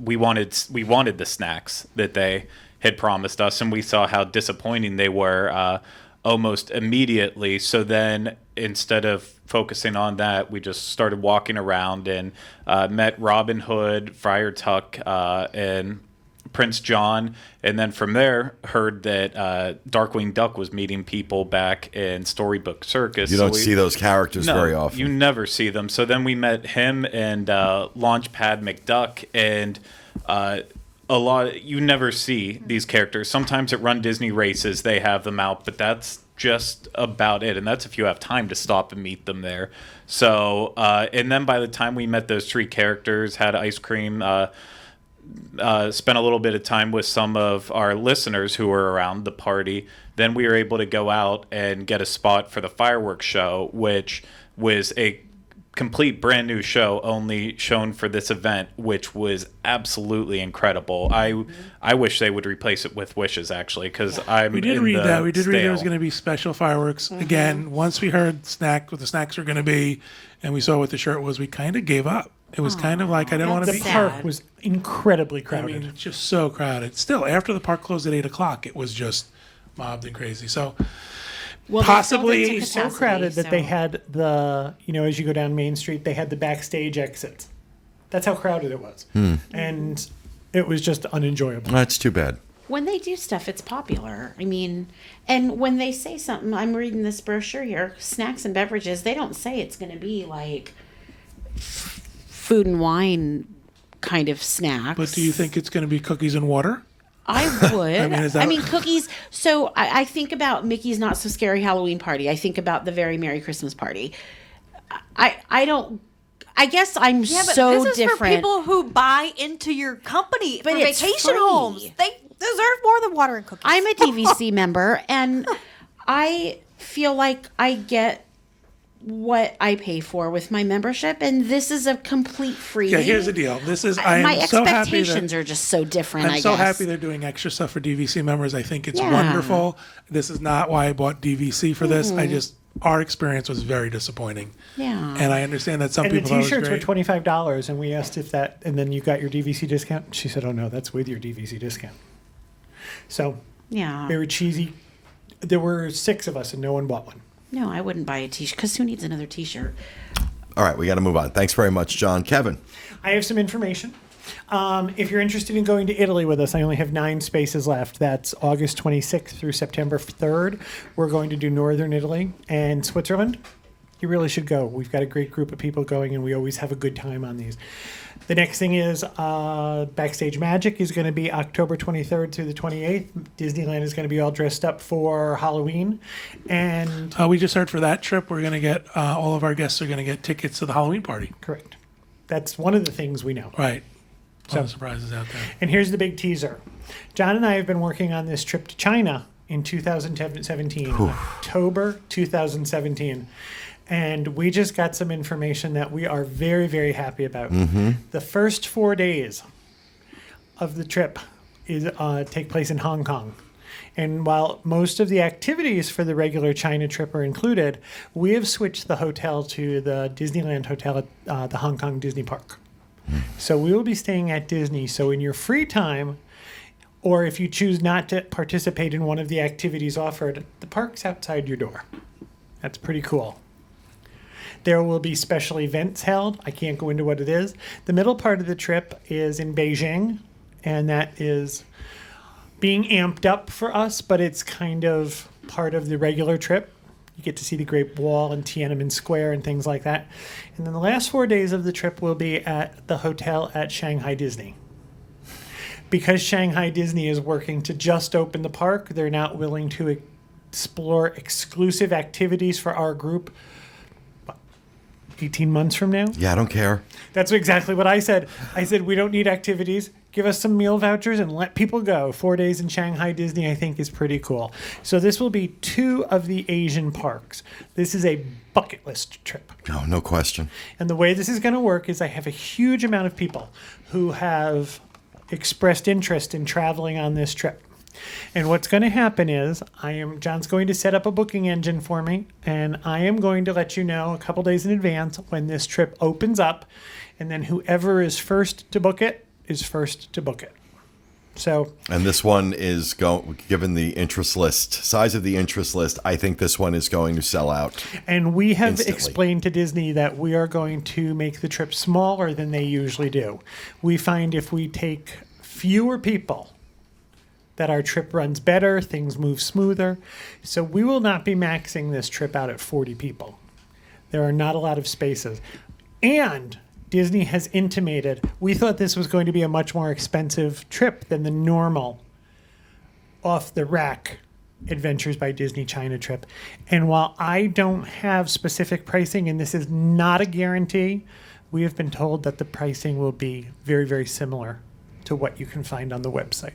Speaker 4: we wanted the snacks that they had promised us, and we saw how disappointing they were almost immediately. So then instead of focusing on that, we just started walking around and met Robin Hood, Friar Tuck, and Prince John, and then from there heard that Darkwing Duck was meeting people back in Storybook Circus.
Speaker 1: You don't see those characters very often.
Speaker 4: You never see them. So then we met him and Launchpad McDuck, and you never see these characters. Sometimes at Run Disney races they have them out, but that's just about it, and that's if you have time to stop and meet them there. So and then by the time we met those three characters, had ice cream, spent a little bit of time with some of our listeners who were around the party. Then we were able to go out and get a spot for the fireworks show, which was a complete brand new show only shown for this event, which was absolutely incredible. I wish they would replace it with Wishes, actually, because
Speaker 2: We did read that. We did read there was going to be special fireworks. Again, once we heard what the snacks were going to be, and we saw what the shirt was, we kind of gave up. It was kind of like I didn't want to
Speaker 5: The
Speaker 2: be.
Speaker 5: park was incredibly
Speaker 2: I
Speaker 5: crowded.
Speaker 2: mean, just so crowded. Still, after the park closed at 8:00, it was just mobbed and crazy. So
Speaker 7: Well, they
Speaker 2: possibly
Speaker 7: filled it to
Speaker 5: So
Speaker 7: capacity,
Speaker 5: crowded that they
Speaker 7: so-
Speaker 5: had as you go down Main Street, they had the backstage exits. That's how crowded it was. And it was just unenjoyable.
Speaker 1: That's too bad.
Speaker 7: When they do stuff, it's popular. I mean, and when they say something, I'm reading this brochure here, snacks and beverages, they don't say it's going to be like food and wine kind of snacks.
Speaker 2: But do you think it's going to be cookies and water?
Speaker 7: I would.
Speaker 2: I mean, is that-
Speaker 7: Cookies. So I think about Mickey's Not So Scary Halloween Party. I think about the Very Merry Christmas Party. I don't. I guess I'm
Speaker 3: Yeah, but
Speaker 7: so
Speaker 3: this is
Speaker 7: different.
Speaker 3: for people who buy into your company
Speaker 7: But
Speaker 3: for
Speaker 7: it's
Speaker 3: vacation
Speaker 7: free.
Speaker 3: homes. They deserve more than water and cookies.
Speaker 7: I'm a DVC member, and I feel like I get what I pay for with my membership, and this is a complete freebie.
Speaker 2: Yeah, here's the deal. This is
Speaker 7: My
Speaker 2: I am so happy
Speaker 7: expectations
Speaker 2: that
Speaker 7: are just so different.
Speaker 2: I'm
Speaker 7: I
Speaker 2: so
Speaker 7: guess.
Speaker 2: happy they're doing extra stuff for DVC members. I think it's
Speaker 7: Yeah.
Speaker 2: wonderful. This is not why I bought DVC for this. Our experience was very disappointing.
Speaker 7: Yeah.
Speaker 2: And I understand that some
Speaker 5: And the
Speaker 2: people thought it was
Speaker 5: T-shirts were
Speaker 2: great.
Speaker 5: $25, and we asked if that, and then you got your DVC discount. She said, "Oh no, that's with your DVC discount." So
Speaker 7: Yeah.
Speaker 5: they were cheesy. There were 6 of us, and no one bought one.
Speaker 7: No, I wouldn't buy a T-shirt because who needs another T-shirt?
Speaker 1: All right, we got to move on. Thanks very much, John. Kevin.
Speaker 5: I have some information. If you're interested in going to Italy with us, I only have 9 spaces left. That's August 26th through September 3rd. We're going to do Northern Italy and Switzerland. You really should go. We've got a great group of people going, and we always have a good time on these. The next thing is Backstage Magic is going to be October 23rd through the 28th. Disneyland is going to be all dressed up for Halloween. And
Speaker 2: We just heard for that trip, we're going to get, all of our guests are going to get tickets to the Halloween party.
Speaker 5: correct. That's one of the things we know.
Speaker 2: Right. Some surprises out there.
Speaker 5: And here's the big teaser. John and I have been working on this trip to China in 2017, October 2017. And we just got some information that we are very, very happy about. The first 4 days of the trip is take place in Hong Kong. And while most of the activities for the regular China trip are included, we have switched the hotel to the Disneyland Hotel at the Hong Kong Disney Park. So we will be staying at Disney. So in your free time, or if you choose not to participate in one of the activities offered, the park's outside your door. That's pretty cool. There will be special events held. I can't go into what it is. The middle part of the trip is in Beijing, and that is being amped up for us, but it's kind of part of the regular trip. You get to see the Great Wall and Tiananmen Square and things like that. And then the last 4 days of the trip will be at the hotel at Shanghai Disney. Because Shanghai Disney is working to just open the park, they're not willing to explore exclusive activities for our group 18 months from now?
Speaker 1: Yeah, I don't care.
Speaker 5: That's exactly what I said. I said, we don't need activities. Give us some meal vouchers and let people go. 4 days in Shanghai Disney, I think, is pretty cool. So this will be 2 of the Asian parks. This is a bucket list trip.
Speaker 1: Oh, no question.
Speaker 5: And the way this is going to work is I have a huge amount of people who have expressed interest in traveling on this trip. And what's going to happen is John's going to set up a booking engine for me, and I am going to let you know a couple days in advance when this trip opens up, and then whoever is first to book it is first to book it. So,
Speaker 1: and this one is given the interest list, size of the interest list, I think this one is going to sell out.
Speaker 5: And we have
Speaker 1: instantly
Speaker 5: explained to Disney that we are going to make the trip smaller than they usually do. We find if we take fewer people, that our trip runs better, things move smoother. So we will not be maxing this trip out at 40 people. There are not a lot of spaces. And Disney has intimated, we thought this was going to be a much more expensive trip than the normal off-the-rack Adventures by Disney China trip. And while I don't have specific pricing, and this is not a guarantee, we have been told that the pricing will be very, very similar to what you can find on the website.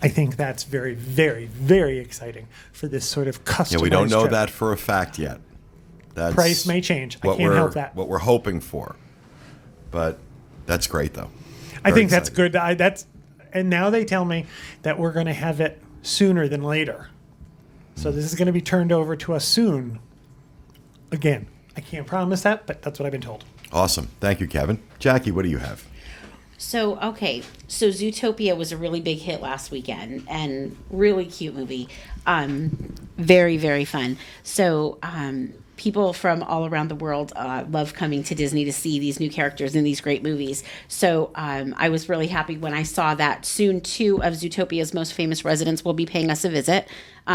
Speaker 5: I think that's very, very, very exciting for this sort of customized
Speaker 1: Yeah, we don't know
Speaker 5: trip.
Speaker 1: that for a fact yet. That's
Speaker 5: Price may change. I can't help that.
Speaker 1: What we're hoping for. But that's great, though.
Speaker 5: I
Speaker 1: Very
Speaker 5: think that's
Speaker 1: exciting.
Speaker 5: good. And now they tell me that we're going to have it sooner than later. So this is going to be turned over to us soon. Again, I can't promise that, but that's what I've been told.
Speaker 1: Awesome. Thank you, Kevin. Jackie, what do you have?
Speaker 7: So Zootopia was a really big hit last weekend and really cute movie. Very, very fun. So people from all around the world love coming to Disney to see these new characters in these great movies. So I was really happy when I saw that soon 2 of Zootopia's most famous residents will be paying us a visit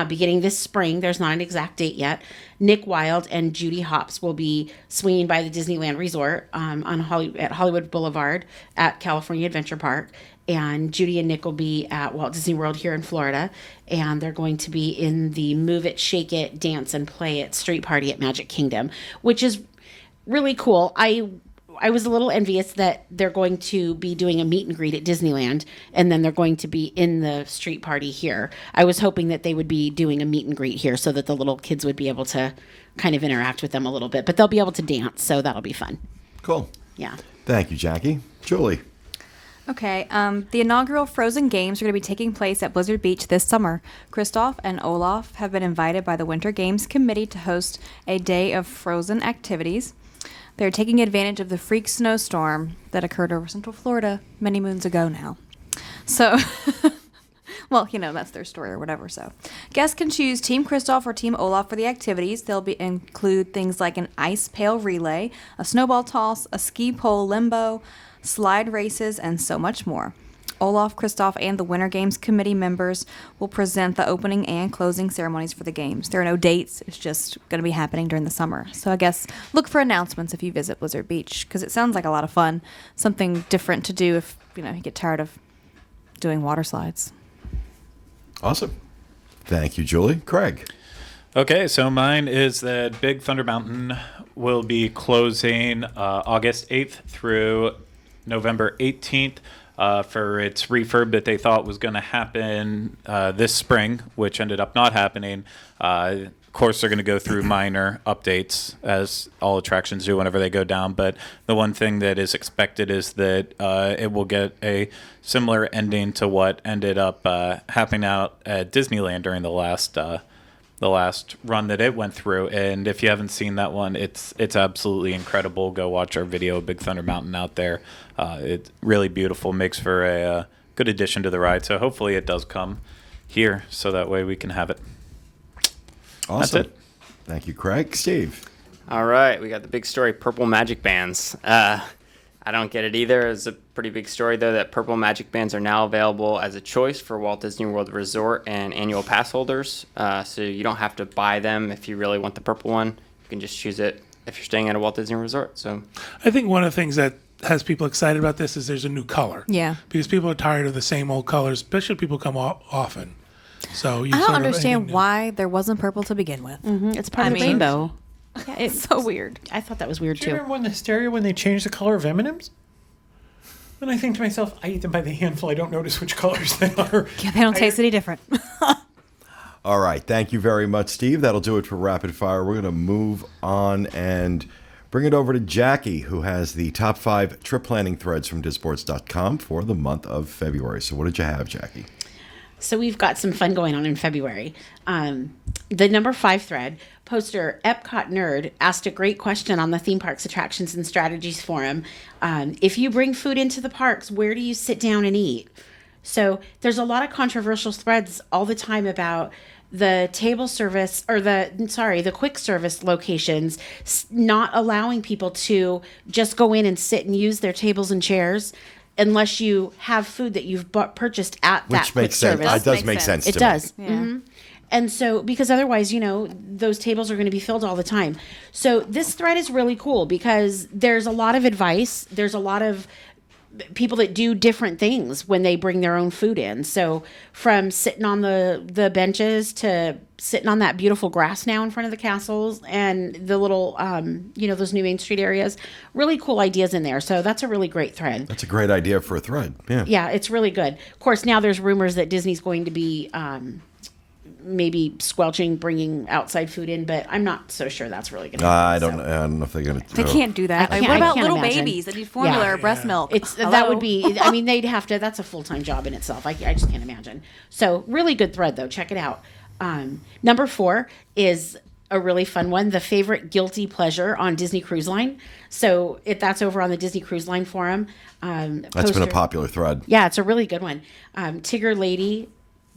Speaker 7: beginning this spring. There's not an exact date yet. Nick Wilde and Judy Hopps will be swinging by the Disneyland Resort at Hollywood Boulevard at California Adventure Park. And Judy and Nick will be at Walt Disney World here in Florida. And they're going to be in the Move It, Shake It, Dance, and Play It street party at Magic Kingdom, which is really cool. I was a little envious that they're going to be doing a meet and greet at Disneyland, and then they're going to be in the street party here. I was hoping that they would be doing a meet and greet here so that the little kids would be able to kind of interact with them a little bit. But they'll be able to dance, so that'll be fun.
Speaker 1: Cool.
Speaker 7: Yeah.
Speaker 1: Thank you, Jackie. Julie.
Speaker 3: Okay, the inaugural Frozen Games are going to be taking place at Blizzard Beach this summer. Kristoff and Olaf have been invited by the Winter Games Committee to host a day of Frozen activities. They're taking advantage of the freak snowstorm that occurred over Central Florida many moons ago now. So, well, that's their story or whatever. So, guests can choose Team Kristoff or Team Olaf for the activities. They'll include things like an ice pail relay, a snowball toss, a ski pole limbo, slide races, and so much more. Olaf, Kristoff, and the Winter Games Committee members will present the opening and closing ceremonies for the games. There are no dates. It's just going to be happening during the summer. So I guess look for announcements if you visit Blizzard Beach, because it sounds like a lot of fun. Something different to do if, you get tired of doing water slides.
Speaker 1: Awesome. Thank you, Julie. Craig.
Speaker 4: Okay, so mine is that Big Thunder Mountain will be closing August 8th through November 18th. For its refurb that they thought was going to happen this spring, which ended up not happening. Of course, they're going to go through minor updates, as all attractions do whenever they go down. But the one thing that is expected is that it will get a similar ending to what ended up happening out at Disneyland during the last run that it went through. And if you haven't seen that one, it's absolutely incredible. Go watch our video of Big Thunder Mountain out there. It's really beautiful, makes for a good addition to the ride. So hopefully it does come here so that way we can have it.
Speaker 1: Awesome.
Speaker 4: That's it.
Speaker 1: Thank you, Craig. Steve.
Speaker 6: All right, we got the big story, purple magic bands. I don't get it either. It's a pretty big story, though, that purple magic bands are now available as a choice for Walt Disney World Resort and annual pass holders. So you don't have to buy them if you really want the purple one. You can just choose it if you're staying at a Walt Disney Resort. So
Speaker 2: I think one of the things that has people excited about this is there's a new color.
Speaker 3: Yeah.
Speaker 2: Because people are tired of the same old colors, especially people come often. So
Speaker 3: I don't understand why there wasn't purple to begin with.
Speaker 7: It's part of the rainbow. Yeah,
Speaker 3: It's so weird.
Speaker 7: I thought that was weird
Speaker 5: Do you
Speaker 7: too.
Speaker 5: remember when the hysteria when they changed the color of M&Ms? And I think to myself, I eat them by the handful. I don't notice which colors they are.
Speaker 3: Yeah, they don't taste any different.
Speaker 1: All right. Thank you very much, Steve. That'll do it for Rapid Fire. We're going to move on and bring it over to Jackie, who has the top 5 trip planning threads from Disports.com for the month of February. So what did you have, Jackie?
Speaker 7: So we've got some fun going on in February. The number 5 thread, poster Epcot Nerd asked a great question on the Theme Parks Attractions and Strategies forum. If you bring food into the parks, where do you sit down and eat? So there's a lot of controversial threads all the time about the table service or the quick service locations not allowing people to just go in and sit and use their tables and chairs unless you have food that you've purchased at that
Speaker 1: Which
Speaker 7: quick
Speaker 1: makes sense.
Speaker 7: service.
Speaker 1: It does make sense
Speaker 7: It
Speaker 1: to
Speaker 7: does.
Speaker 1: me.
Speaker 3: Yeah.
Speaker 7: Mhm. And so, because otherwise, those tables are going to be filled all the time. So this thread is really cool because there's a lot of advice. There's a lot of people that do different things when they bring their own food in. So from sitting on the benches to sitting on that beautiful grass now in front of the castles and the little, those new Main Street areas, really cool ideas in there. So that's a really great thread.
Speaker 1: That's a great idea for a thread. Yeah.
Speaker 7: Yeah, it's really good. Of course, now there's rumors that Disney's going to be maybe squelching bringing outside food in, but I'm not so sure that's really going to happen.
Speaker 1: I don't know if they're going to.
Speaker 3: They can't do that.
Speaker 7: I
Speaker 3: Like,
Speaker 7: can't-
Speaker 3: what
Speaker 7: I
Speaker 3: about
Speaker 7: can't
Speaker 3: little
Speaker 7: imagine.
Speaker 3: babies that need formula
Speaker 7: Yeah.
Speaker 3: or breast milk?
Speaker 7: That
Speaker 3: Hello?
Speaker 7: would be, I mean, they'd have to, that's a full-time job in itself. I just can't imagine. So really good thread though. Check it out. Number 4 is a really fun one. The favorite guilty pleasure on Disney Cruise Line. So that's over on the Disney Cruise Line forum.
Speaker 1: That's been a popular thread.
Speaker 7: Yeah, it's a really good one. Tigger Lady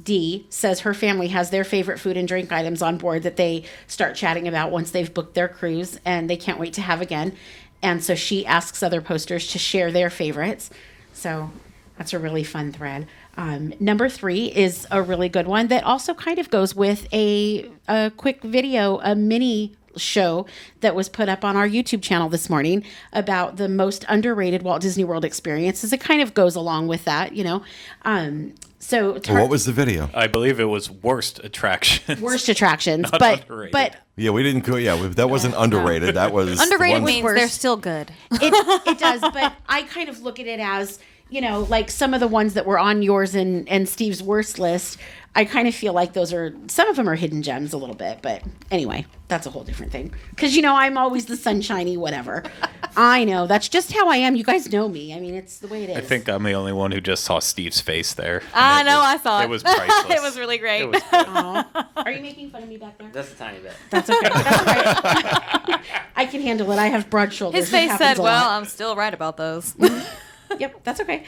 Speaker 7: D says her family has their favorite food and drink items on board that they start chatting about once they've booked their cruise and they can't wait to have again. And so she asks other posters to share their favorites. So that's a really fun thread. Number 3 is a really good one that also kind of goes with a quick video, a mini show that was put up on our YouTube channel this morning about the most underrated Walt Disney World experiences. It kind of goes along with that, So
Speaker 1: Well, what was the video?
Speaker 4: I believe it was worst attraction.
Speaker 7: worst attractions,
Speaker 4: Not
Speaker 7: but
Speaker 4: underrated.
Speaker 7: but
Speaker 1: Yeah, we didn't go. Yeah, that wasn't underrated. That was
Speaker 3: Underrated
Speaker 1: the one-
Speaker 3: means
Speaker 7: worse.
Speaker 3: they're still good.
Speaker 7: it does. But I kind of look at it as like some of the ones that were on yours and Steve's worst list. I kind of feel like some of them are hidden gems a little bit, but anyway, that's a whole different thing. Because I'm always the sunshiny whatever. I know that's just how I am. You guys know me. I mean, it's the way it is.
Speaker 4: I think I'm the only one who just saw Steve's face there.
Speaker 3: I
Speaker 4: And
Speaker 3: know, I saw it.
Speaker 4: It was priceless.
Speaker 3: It was really great.
Speaker 4: It was good.
Speaker 7: Are you making fun of me back there?
Speaker 6: Just a tiny bit.
Speaker 7: That's okay. That's all right. I can handle it. I have broad shoulders.
Speaker 3: His
Speaker 7: It
Speaker 3: face
Speaker 7: happens
Speaker 3: said,
Speaker 7: a
Speaker 3: "Well,
Speaker 7: lot.
Speaker 3: I'm still right about those."
Speaker 7: Yep, that's okay.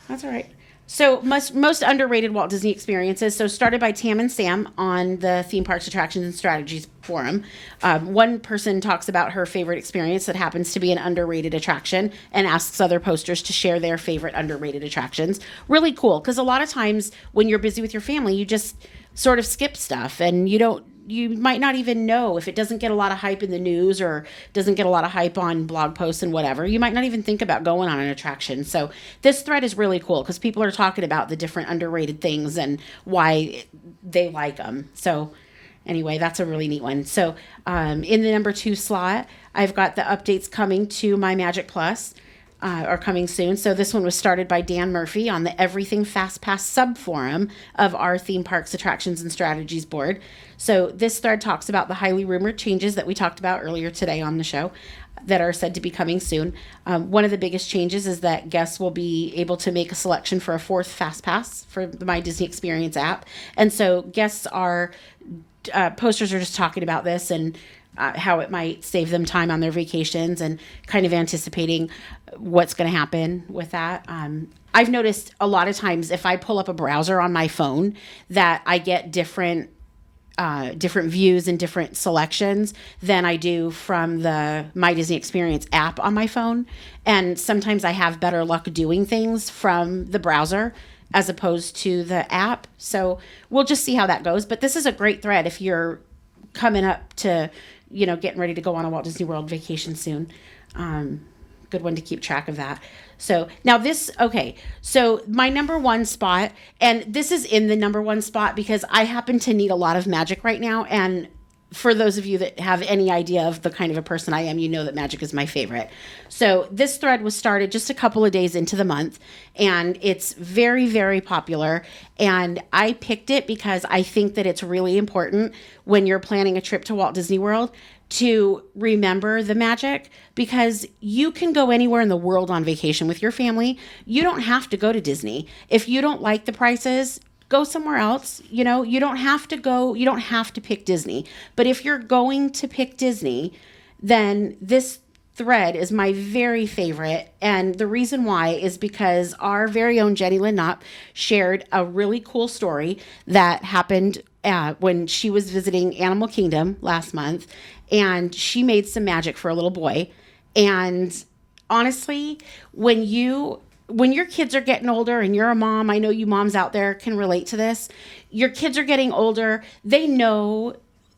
Speaker 7: That's all right. So most underrated Walt Disney experiences. So started by Tam and Sam on the Theme Parks Attractions and Strategies forum. One person talks about her favorite experience that happens to be an underrated attraction and asks other posters to share their favorite underrated attractions. Really cool because a lot of times when you're busy with your family, you just sort of skip stuff and you might not even know if it doesn't get a lot of hype in the news or doesn't get a lot of hype on blog posts and whatever. You might not even think about going on an attraction. So this thread is really cool because people are talking about the different underrated things and why they like them. So anyway, that's a really neat one. So in the number 2 slot, I've got the updates coming to MyMagic Plus. Are coming soon. So this one was started by Dan Murphy on the Everything Fast Pass sub-forum of our Theme Parks Attractions and Strategies board. So this thread talks about the highly rumored changes that we talked about earlier today on the show that are said to be coming soon. One of the biggest changes is that guests will be able to make a selection for a 4th Fast Pass for the My Disney Experience app. And so guests posters are just talking about this and how it might save them time on their vacations and kind of anticipating what's going to happen with that. I've noticed a lot of times if I pull up a browser on my phone that I get different views and different selections than I do from the My Disney Experience app on my phone. And sometimes I have better luck doing things from the browser as opposed to the app. So we'll just see how that goes. But this is a great thread if you're coming up to, getting ready to go on a Walt Disney World vacation soon. Good one to keep track of that. So now so my number 1 spot, and this is in the number 1 spot because I happen to need a lot of magic right now. And for those of you that have any idea of the kind of a person I am, you know that magic is my favorite. So this thread was started just a couple of days into the month, and it's very, very popular. And I picked it because I think that it's really important when you're planning a trip to Walt Disney World to remember the magic, because you can go anywhere in the world on vacation with your family. You don't have to go to Disney. If you don't like the prices, go somewhere else. You know, you don't have to pick Disney. But if you're going to pick Disney, then this thread is my very favorite. And the reason why is because our very own Jenny Lynn Knopp shared a really cool story that happened when she was visiting Animal Kingdom last month, and she made some magic for a little boy. And honestly, when your kids are getting older, and you're a mom, I know you moms out there can relate to this. Your kids are getting older. They know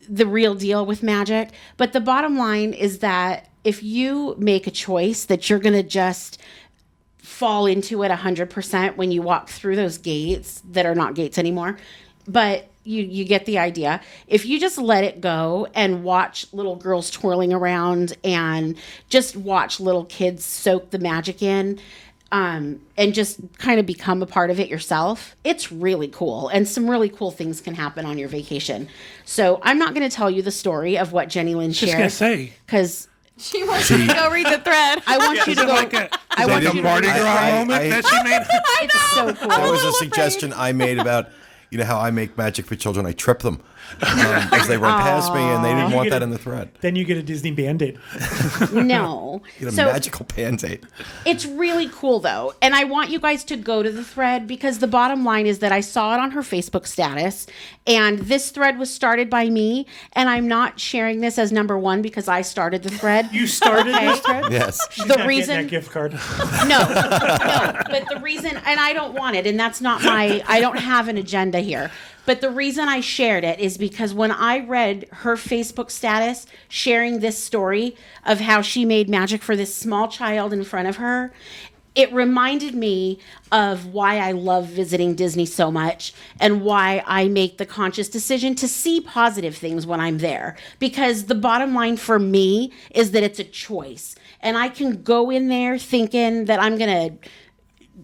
Speaker 7: the real deal with magic. But the bottom line is that if you make a choice that you're going to just fall into it 100% when you walk through those gates that are not gates anymore, but you get the idea. If you just let it go and watch little girls twirling around and just watch little kids soak the magic in, and just kind of become a part of it yourself, it's really cool. And some really cool things can happen on your vacation. So I'm not going to tell you the story of what Jenny Lynn shared.
Speaker 2: Just gonna say,
Speaker 7: because
Speaker 3: She wants you to go read the thread.
Speaker 7: I want you to go.
Speaker 2: I want you to
Speaker 1: Mardi Gras
Speaker 2: moment that she made.
Speaker 7: It's so cool.
Speaker 1: That was a suggestion I made about, you know, how I make magic for children. I trip them as they run past me, and they didn't want that in the thread.
Speaker 5: Then you get a Disney Band-Aid.
Speaker 7: No.
Speaker 1: Get a
Speaker 7: So
Speaker 1: magical Band-Aid.
Speaker 7: it's really cool though. And I want you guys to go to the thread, because the bottom line is that I saw it on her Facebook status, and this thread was started by me, and I'm not sharing this as number one because I started the thread.
Speaker 5: You started this thread?
Speaker 1: Yes.
Speaker 5: She's
Speaker 7: The
Speaker 5: not
Speaker 7: reason-
Speaker 5: getting that gift card.
Speaker 7: No, but the reason, and I don't want it, and that's not I don't have an agenda here. But the reason I shared it is because when I read her Facebook status sharing this story of how she made magic for this small child in front of her, it reminded me of why I love visiting Disney so much, and why I make the conscious decision to see positive things when I'm there. Because the bottom line for me is that it's a choice. And I can go in there thinking that I'm going to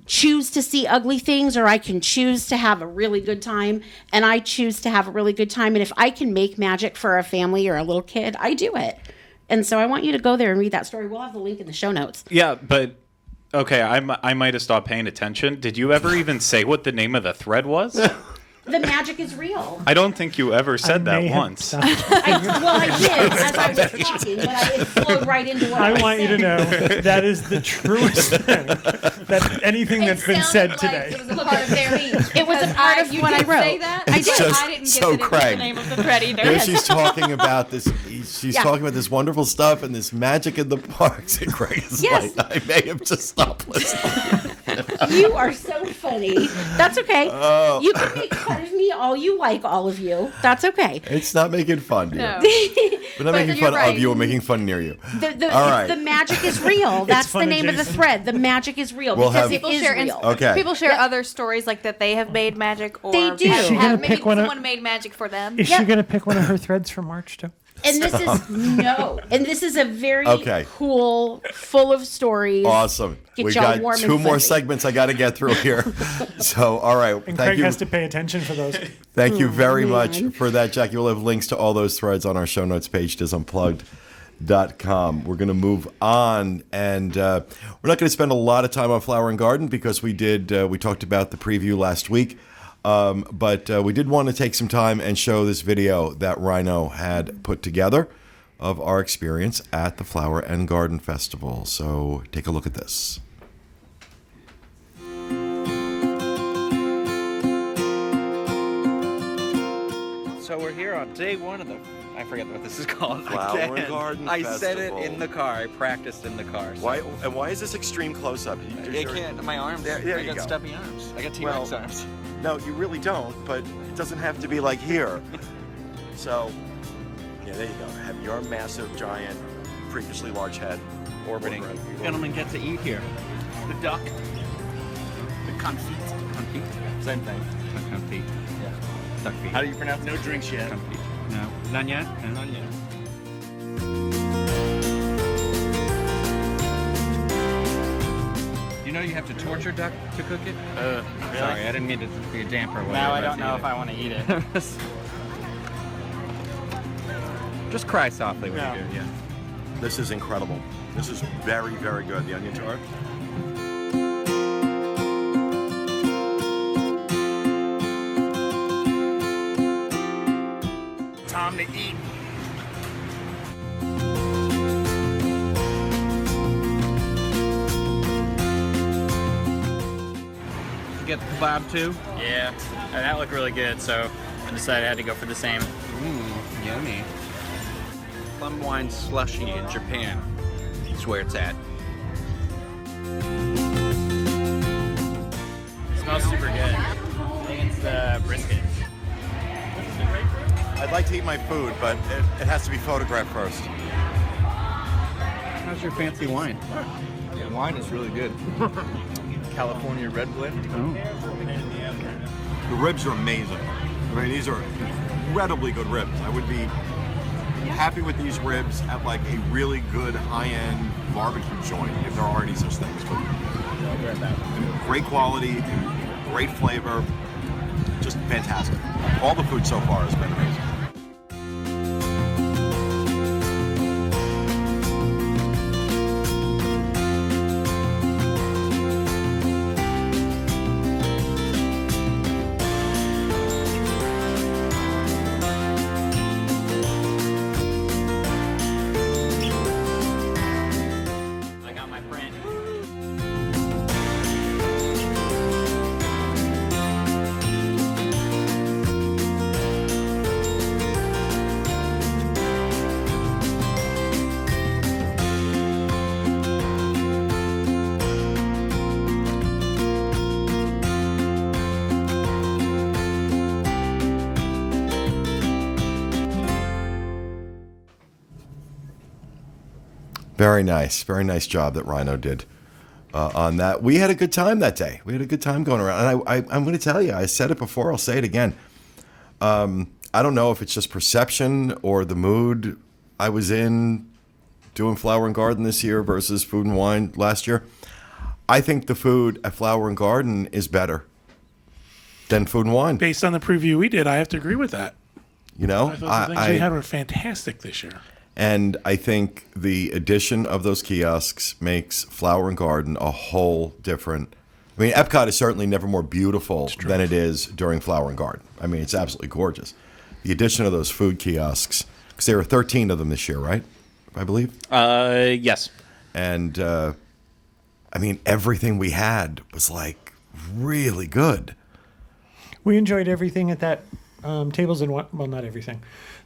Speaker 7: choose to see ugly things, or I can choose to have a really good time, and I choose to have a really good time. And if I can make magic for a family or a little kid, I do it. And so I want you to go there and read that story. We'll have the link in the show notes.
Speaker 4: Yeah, but okay, I might have stopped paying attention. Did you ever even say what the name of the thread was?
Speaker 7: The magic is real.
Speaker 4: I don't think you ever said
Speaker 5: may
Speaker 4: that
Speaker 5: have
Speaker 4: once.
Speaker 5: stopped.
Speaker 7: I did as I was talking, but it flowed right into what I was
Speaker 5: I want you to
Speaker 7: saying.
Speaker 5: know that is the truest thing. That anything that's been said today.
Speaker 3: It was a part of their speech.
Speaker 7: It was a part of
Speaker 3: you
Speaker 7: what I
Speaker 3: did
Speaker 7: wrote.
Speaker 3: Say that?
Speaker 1: It's
Speaker 3: I did.
Speaker 1: just
Speaker 3: I didn't get
Speaker 1: so
Speaker 3: that it was
Speaker 1: Craig.
Speaker 3: the name of the thread either.
Speaker 1: Here she's talking about this. She's
Speaker 7: Yeah.
Speaker 1: talking about this wonderful stuff and this magic in the parks. And Craig is
Speaker 7: Yes.
Speaker 1: like, I may have just stopped listening.
Speaker 7: You are so funny. That's okay.
Speaker 1: Oh.
Speaker 7: You can make fun of me all you like, all of you. That's okay.
Speaker 1: It's not making fun, dear.
Speaker 3: No.
Speaker 1: We're not making
Speaker 3: you're
Speaker 1: fun
Speaker 3: right.
Speaker 1: of you. We're making fun near you.
Speaker 7: The
Speaker 1: All right.
Speaker 7: the magic is real. That's the
Speaker 5: funny,
Speaker 7: name of the
Speaker 5: Jason.
Speaker 7: thread. The magic is real
Speaker 1: We'll
Speaker 7: because
Speaker 1: have-
Speaker 7: it
Speaker 3: People
Speaker 7: is
Speaker 3: share
Speaker 7: real.
Speaker 1: Okay.
Speaker 3: People share other stories like that they have made magic, or
Speaker 7: They do.
Speaker 3: have-
Speaker 7: Is she
Speaker 5: gonna
Speaker 3: maybe
Speaker 5: pick one of-
Speaker 3: someone made magic for them.
Speaker 5: Is
Speaker 7: Yep.
Speaker 5: she going to pick one of her threads for March, too?
Speaker 7: And this is no. And this is a very
Speaker 1: Okay.
Speaker 7: cool, full of stories.
Speaker 1: Awesome.
Speaker 7: Get
Speaker 1: We
Speaker 7: y'all
Speaker 1: got
Speaker 7: warm and
Speaker 1: 2 more
Speaker 7: fuzzy.
Speaker 1: segments I got to get through here. So, all right.
Speaker 5: And
Speaker 1: Thank
Speaker 5: Craig
Speaker 1: you.
Speaker 5: has to pay attention for those.
Speaker 1: Thank you very much
Speaker 7: man.
Speaker 1: for that, Jackie. We'll have links to all those threads on our show notes page, disunplugged.com. We're going to move on, and we're not going to spend a lot of time on Flower and Garden because we talked about the preview last week. But we did want to take some time and show this video that Rhino had put together of our experience at the Flower and Garden Festival. So take a look at this.
Speaker 8: So we're here on day one of the, I forget what this is called.
Speaker 1: Flower and
Speaker 8: Again.
Speaker 1: Garden
Speaker 8: I said it
Speaker 1: Festival.
Speaker 8: in the car. I practiced in the car. So
Speaker 1: Why is this extreme close-up?
Speaker 8: I can't. My arms.
Speaker 1: There
Speaker 8: I
Speaker 1: you
Speaker 8: got
Speaker 1: go.
Speaker 8: stubby arms. I got T-Rex
Speaker 1: Well,
Speaker 8: arms.
Speaker 1: No, you really don't, but it doesn't have to be like here. So, yeah, there you go. Have your massive, giant, freakishly large head
Speaker 8: Orbiting.
Speaker 1: over it.
Speaker 8: Gentlemen get to eat here. The duck. The confit. Confit. Same thing. Confit. Yeah. Duck feet. How do you pronounce it? No drinks yet. Confit. No, none yet. No. None yet. You know you have to torture duck to cook it?
Speaker 6: Really?
Speaker 8: Sorry, I didn't mean to be a damper.
Speaker 6: Now I don't know if I want to eat it.
Speaker 8: Just cry softly when
Speaker 6: Yeah.
Speaker 8: you do. Yeah.
Speaker 1: This is incredible. This is very, very good. The onion tart.
Speaker 2: Time to eat.
Speaker 8: You get the kebab too?
Speaker 6: Yeah, and that looked really good, so I decided I had to go for the same.
Speaker 8: Yummy. Plum wine slushy in Japan. That's where it's at.
Speaker 6: It smells super good. I think it's the brisket.
Speaker 1: I'd like to eat my food, but it has to be photographed first.
Speaker 8: How's your fancy wine?
Speaker 9: Yeah, wine is really good. California Red Blend.
Speaker 1: The ribs are amazing. I mean, these are incredibly good ribs. I would be happy with these ribs at like a really good high-end barbecue joint, if there are any such things. But great quality, great flavor, just fantastic. All the food so far has been amazing.
Speaker 6: I got my print.
Speaker 1: Very nice job that Rhino did on that. We had a good time that day. We had a good time going around. And I'm going to tell you, I said it before, I'll say it again. I don't know if it's just perception or the mood I was in doing Flower and Garden this year versus Food and Wine last year. I think the food at Flower and Garden is better than Food and Wine.
Speaker 2: Based on the preview we did, I have to agree with that.
Speaker 1: You know,
Speaker 2: I thought the things we had were fantastic this year.
Speaker 1: And I think the addition of those kiosks makes Flower and Garden a whole different. I mean, Epcot is certainly never more beautiful than it is during Flower and Garden. I mean, it's absolutely gorgeous. The addition of those food kiosks, because there were 13 of them this year, right? I believe.
Speaker 4: Yes.
Speaker 1: And I mean, everything we had was like really good.
Speaker 5: We enjoyed everything at that tables and well, not everything.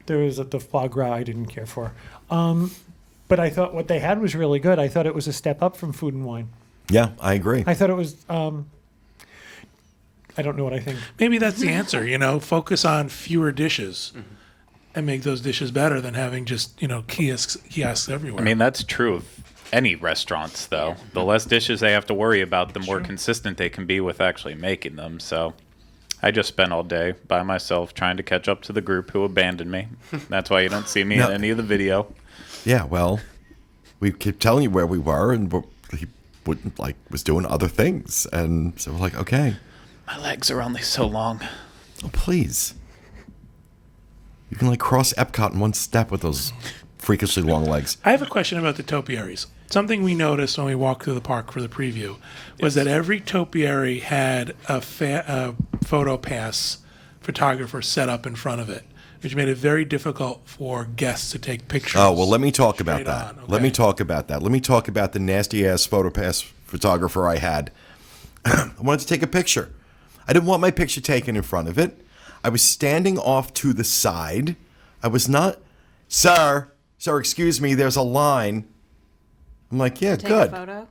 Speaker 5: There was at the foie gras I didn't care for, but I thought what they had was really good. I thought it was a step up from Food and Wine.
Speaker 1: Yeah, I agree.
Speaker 5: I thought it was. I don't know what I think.
Speaker 2: Maybe that's the answer. Focus on fewer dishes and make those dishes better than having just kiosks everywhere.
Speaker 4: I mean, that's true of any restaurants, though. The less dishes they have to worry about, the more consistent they can be with actually making them. So I just spent all day by myself trying to catch up to the group who abandoned me. That's why you don't see me in any of the video.
Speaker 1: Yeah, well, we keep telling you where we were, and he wouldn't was doing other things, and so we're like, okay.
Speaker 4: My legs are only so long.
Speaker 1: Oh, please. You can cross Epcot in one step with those freakishly long legs.
Speaker 2: I have a question about the topiaries. Something we noticed when we walked through the park for the preview was that every topiary had a photo pass photographer set up in front of it, which made it very difficult for guests to take pictures.
Speaker 1: Oh, well, let me talk about
Speaker 2: straight
Speaker 1: that.
Speaker 2: on, okay?
Speaker 1: Let me talk about that. Let me talk about the nasty-ass photo pass photographer I had. I wanted to take a picture. I didn't want my picture taken in front of it. I was standing off to the side. I was not, sir, excuse me, there's a line. I'm like, yeah,
Speaker 3: Take
Speaker 1: good.
Speaker 3: a photo.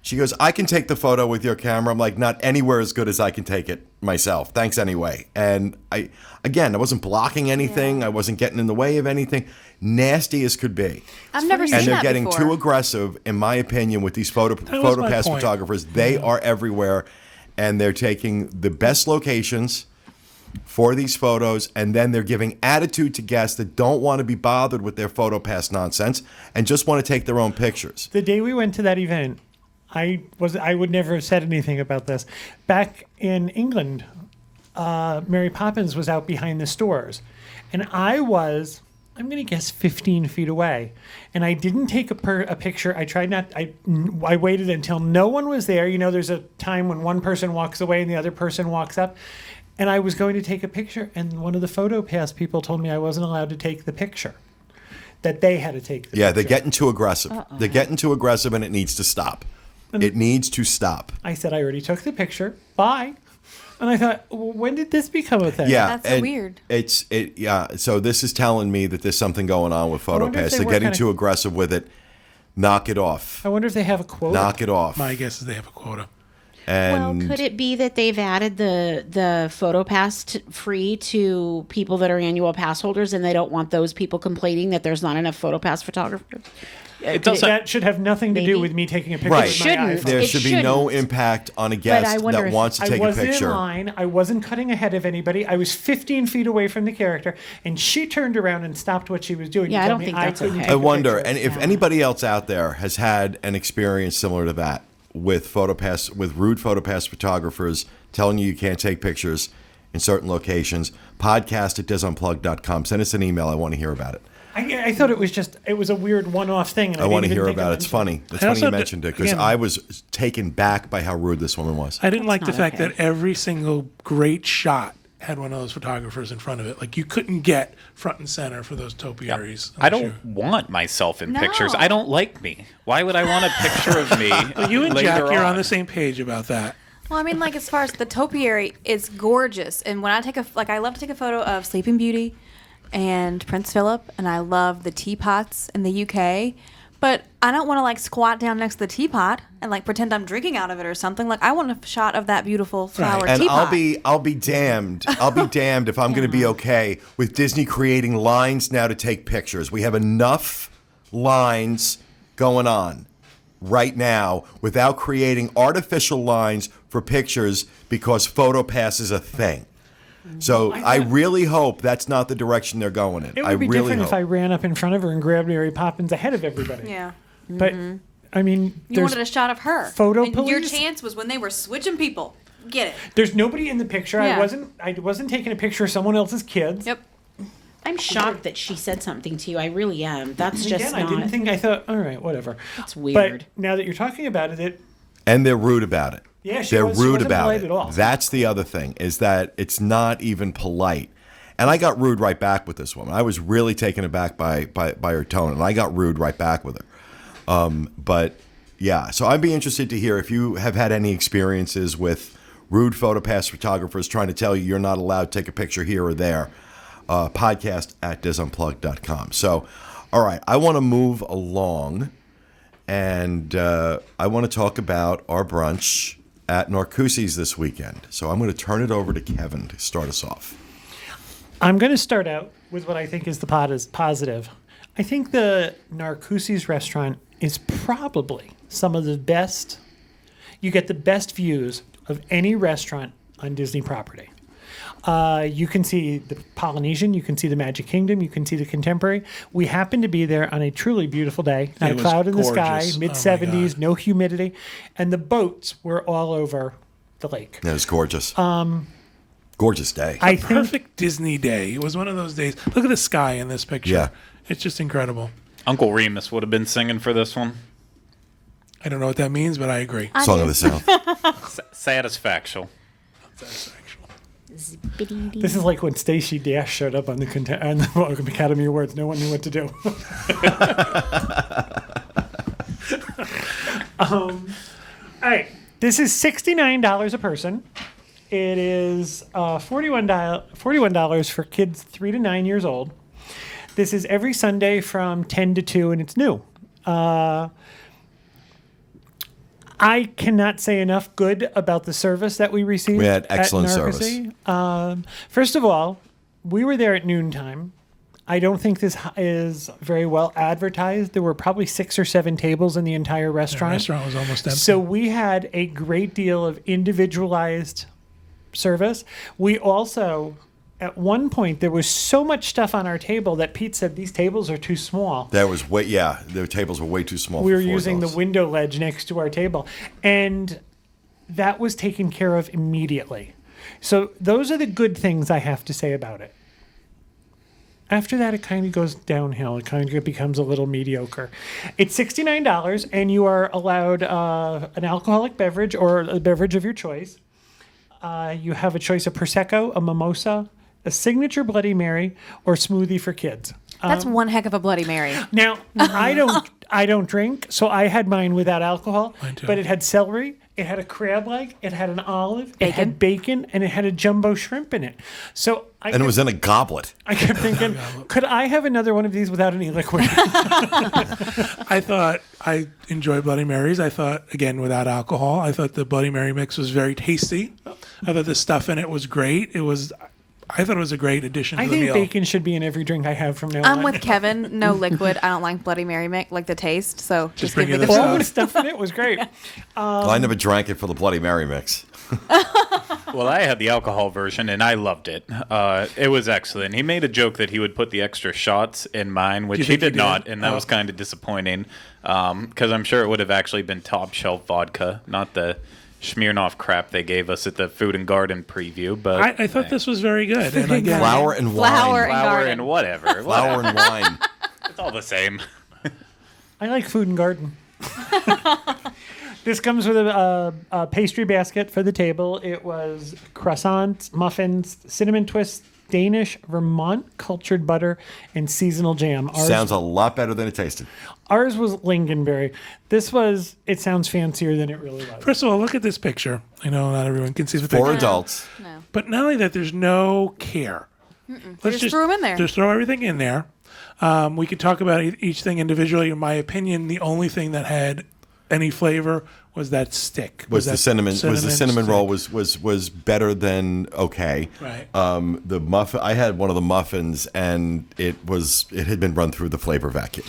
Speaker 1: She goes, I can take the photo with your camera. I'm like, not anywhere as good as I can take it myself. Thanks anyway. And I wasn't blocking anything.
Speaker 3: Yeah.
Speaker 1: I wasn't getting in the way of anything. Nasty as could be.
Speaker 3: I've never seen
Speaker 1: And they're
Speaker 3: that
Speaker 1: getting
Speaker 3: before.
Speaker 1: too aggressive, in my opinion, with these photo
Speaker 2: was my
Speaker 1: pass
Speaker 2: point.
Speaker 1: photographers. They are everywhere, and they're taking the best locations. for these photos, and then they're giving attitude to guests that don't want to be bothered with their PhotoPass nonsense and just want to take their own pictures.
Speaker 5: The day we went to that event, I would never have said anything about this. Back in England, Mary Poppins was out behind the stores, and I'm going to guess 15 feet away. And I didn't take a picture. I tried not. I waited until no one was there. You know, there's a time when one person walks away and the other person walks up. And I was going to take a picture, and one of the PhotoPass people told me I wasn't allowed to take the picture. That they had to take the picture.
Speaker 1: They're getting too aggressive. They're getting too aggressive, and it needs to stop. It needs to stop.
Speaker 5: I said, I already took the picture. Bye. And I thought, well, when did this become a thing?
Speaker 1: Yeah,
Speaker 3: That's so weird.
Speaker 1: So this is telling me that there's something going on with
Speaker 5: wonder if
Speaker 1: PhotoPass.
Speaker 5: they
Speaker 1: They're
Speaker 5: were
Speaker 1: getting
Speaker 5: kinda-
Speaker 1: too aggressive with it. Knock it off.
Speaker 5: I wonder if they have a quote.
Speaker 1: Knock it off.
Speaker 2: My guess is they have a quota.
Speaker 1: And
Speaker 7: Well, could it be that they've added the PhotoPass free to people that are annual pass holders, and they don't want those people complaining that there's not enough PhotoPass photographers?
Speaker 4: It doesn't.
Speaker 5: That should have nothing to do
Speaker 7: Maybe.
Speaker 5: with me taking a picture
Speaker 1: Right.
Speaker 5: with my
Speaker 7: Shouldn't.
Speaker 5: iPhone.
Speaker 1: there
Speaker 7: It
Speaker 1: should be no
Speaker 7: shouldn't.
Speaker 1: impact on a
Speaker 7: I
Speaker 1: guest
Speaker 7: wonder
Speaker 1: that
Speaker 7: if-
Speaker 1: wants to
Speaker 5: I
Speaker 1: take a
Speaker 5: wasn't
Speaker 1: picture.
Speaker 5: in line. I wasn't cutting ahead of anybody. I was 15 feet away from the character, and she turned around and stopped what she was doing.
Speaker 7: Yeah,
Speaker 5: and
Speaker 7: I
Speaker 5: told
Speaker 7: don't
Speaker 5: me
Speaker 7: think that's
Speaker 5: couldn't
Speaker 7: okay.
Speaker 5: take
Speaker 1: I
Speaker 5: a
Speaker 1: wonder,
Speaker 5: picture.
Speaker 1: and if anybody else out there has had an experience similar to that with PhotoPass, with rude PhotoPass photographers telling you can't take pictures in certain locations, podcast@disunplug.com. Send us an email. I want to hear about it.
Speaker 5: I thought it was a weird one-off thing. And
Speaker 1: I want to
Speaker 5: didn't
Speaker 1: hear
Speaker 5: even think
Speaker 1: about it.
Speaker 5: of
Speaker 1: It's funny. It's
Speaker 2: I
Speaker 1: funny
Speaker 2: also
Speaker 1: you
Speaker 2: d-
Speaker 1: mentioned it because
Speaker 2: again-
Speaker 1: I was taken back by how rude this woman was.
Speaker 2: I didn't like the
Speaker 7: not
Speaker 2: fact
Speaker 7: okay.
Speaker 2: that every single great shot had one of those photographers in front of it. Like you couldn't get front and center for those topiaries.
Speaker 4: I don't want myself in pictures.
Speaker 3: No.
Speaker 4: I don't like me. Why would I want a picture of me?
Speaker 2: Well, you and
Speaker 4: later
Speaker 2: Jack, you're on the same page about that.
Speaker 3: Well, I mean, like as far as the topiary, it's gorgeous, and when I I love to take a photo of Sleeping Beauty and Prince Philip, and I love the teapots in the UK. But I don't want to like squat down next to the teapot and like pretend I'm drinking out of it or something. Like I want a shot of that beautiful flower
Speaker 1: And
Speaker 3: teapot.
Speaker 1: I'll be damned. I'll be damned if I'm going to be okay with Disney creating lines now to take pictures. We have enough lines going on right now without creating artificial lines for pictures because PhotoPass is a thing. So I really hope that's not the direction they're going in.
Speaker 5: It
Speaker 1: I
Speaker 5: would be
Speaker 1: really
Speaker 5: different
Speaker 1: hope.
Speaker 5: if I ran up in front of her and grabbed Mary Poppins ahead of everybody.
Speaker 3: Yeah.
Speaker 5: But I mean,
Speaker 3: You
Speaker 5: there's
Speaker 3: wanted a shot of her.
Speaker 5: photo
Speaker 3: and your
Speaker 5: police?
Speaker 3: chance was when they were switching people. Get it.
Speaker 5: there's nobody in the picture.
Speaker 3: Yeah.
Speaker 5: I wasn't taking a picture of someone else's kids.
Speaker 3: Yep.
Speaker 7: I'm shocked that she said something to you. I really am. That's
Speaker 5: And
Speaker 7: just
Speaker 5: again,
Speaker 7: not.
Speaker 5: I didn't think. I thought, all right, whatever.
Speaker 7: It's weird.
Speaker 5: But now that you're talking about it,
Speaker 1: And they're rude about it.
Speaker 5: Yeah, she
Speaker 1: they're
Speaker 5: was- she
Speaker 1: rude
Speaker 5: wasn't
Speaker 1: about
Speaker 5: polite
Speaker 1: it.
Speaker 5: at all.
Speaker 1: That's the other thing is that it's not even polite. And I got rude right back with this woman. I was really taken aback by her tone, and I got rude right back with her. But yeah, so I'd be interested to hear if you have had any experiences with rude PhotoPass photographers trying to tell you you're not allowed to take a picture here or there. Podcast@disunplug.com. So, all right, I want to move along. And I want to talk about our brunch at Narcoossee's this weekend. So I'm going to turn it over to Kevin to start us off.
Speaker 5: I'm going to start out with what I think is the positive. I think the Narcoossee's restaurant is probably some of the best. You get the best views of any restaurant on Disney property. You can see the Polynesian, you can see the Magic Kingdom, you can see the Contemporary. We happened to be there on a truly beautiful day, not
Speaker 2: It
Speaker 5: a
Speaker 2: was
Speaker 5: cloud in the sky,
Speaker 2: gorgeous.
Speaker 5: mid
Speaker 2: Oh my
Speaker 5: 70s,
Speaker 2: God.
Speaker 5: no humidity, and the boats were all over the lake.
Speaker 1: It was gorgeous. Gorgeous day.
Speaker 5: I think
Speaker 2: Perfect Disney day. It was one of those days. Look at the sky in this picture.
Speaker 1: Yeah.
Speaker 2: It's just incredible.
Speaker 4: Uncle Remus would have been singing for this one.
Speaker 2: I don't know what that means, but I agree.
Speaker 1: Song of the South.
Speaker 4: Satisfactual.
Speaker 5: this is like when Stacey Dash showed up on the Academy Awards. No one knew what to do. All right. This is $69 a person. It is $41 for kids 3 to 9 years old. This is every Sunday from 10 to 2, and it's new. I cannot say enough good about the service that we received.
Speaker 1: We had
Speaker 5: at
Speaker 1: excellent
Speaker 5: Narcoossee. First of all, we were there at noontime. I don't think this is very well advertised. There were probably 6 or 7 tables in the entire
Speaker 2: The
Speaker 5: restaurant.
Speaker 2: restaurant was almost empty.
Speaker 5: So we had a great deal of individualized service. We also, at one point, there was so much stuff on our table that Pete said these tables are too small.
Speaker 1: That was the tables were way too small.
Speaker 5: We were
Speaker 1: for four
Speaker 5: using
Speaker 1: adults.
Speaker 5: the window ledge next to our table, and that was taken care of immediately. So those are the good things I have to say about it. After that, it kind of goes downhill. It kind of becomes a little mediocre. It's $69, and you are allowed an alcoholic beverage or a beverage of your choice. You have a choice of Prosecco, a mimosa, a signature Bloody Mary, or smoothie for kids.
Speaker 3: That's one heck of a Bloody Mary.
Speaker 5: Now, I don't drink, so I had mine without alcohol.
Speaker 2: Mine too.
Speaker 5: But it had celery, it had a crab leg, it had an olive, it
Speaker 3: Bacon.
Speaker 5: had bacon, and it had a jumbo shrimp in it. So
Speaker 1: And it was in a goblet.
Speaker 5: I kept thinking, could I have another one of these without any liquid?
Speaker 2: I thought I enjoyed Bloody Marys. I thought, again, without alcohol, I thought the Bloody Mary mix was very tasty. I thought the stuff in it was great. I thought it was a great addition
Speaker 5: I
Speaker 2: to the
Speaker 5: think
Speaker 2: meal.
Speaker 5: bacon should be in every drink I have from now
Speaker 3: I'm
Speaker 5: on.
Speaker 3: with Kevin. No liquid. I don't like Bloody Mary mix, like the taste. So just
Speaker 2: bring
Speaker 3: give me
Speaker 2: it
Speaker 3: the
Speaker 2: up.
Speaker 5: All
Speaker 3: food.
Speaker 5: the stuff in it was great.
Speaker 1: Well, I never drank it for the Bloody Mary mix.
Speaker 4: Well, I had the alcohol version, and I loved it. It was excellent. He made a joke that he would put the extra shots in mine, which he
Speaker 2: think he
Speaker 4: did
Speaker 2: did?
Speaker 4: not, and that
Speaker 2: Oh.
Speaker 4: was kind of disappointing because I'm sure it would have actually been top shelf vodka, not the Smirnoff crap they gave us at the Food and Garden preview. But
Speaker 2: I thought this was very good. And again,
Speaker 1: Flour and wine.
Speaker 3: Flour and
Speaker 4: flour
Speaker 3: garden.
Speaker 4: and whatever.
Speaker 1: Flour and wine.
Speaker 4: It's all the same.
Speaker 5: I like Food and Garden. This comes with a pastry basket for the table. It was croissants, muffins, cinnamon twists, Danish, Vermont cultured butter, and seasonal jam.
Speaker 1: Sounds a lot better than it tasted.
Speaker 5: Ours was lingonberry. It sounds fancier than it really was.
Speaker 2: First of all, look at this picture. I know not everyone can see the
Speaker 1: For
Speaker 2: picture.
Speaker 1: adults.
Speaker 3: No.
Speaker 2: But not only that, there's no care. Let's
Speaker 3: Just throw 'em in there.
Speaker 2: Just throw everything in there. We could talk about each thing individually. In my opinion, the only thing that had any flavor was that stick.
Speaker 1: Was the
Speaker 2: that
Speaker 1: cinnamon
Speaker 2: stick.
Speaker 1: roll was better than okay.
Speaker 2: Right.
Speaker 1: The muffin, I had one of the muffins, and it had been run through the flavor vacuum.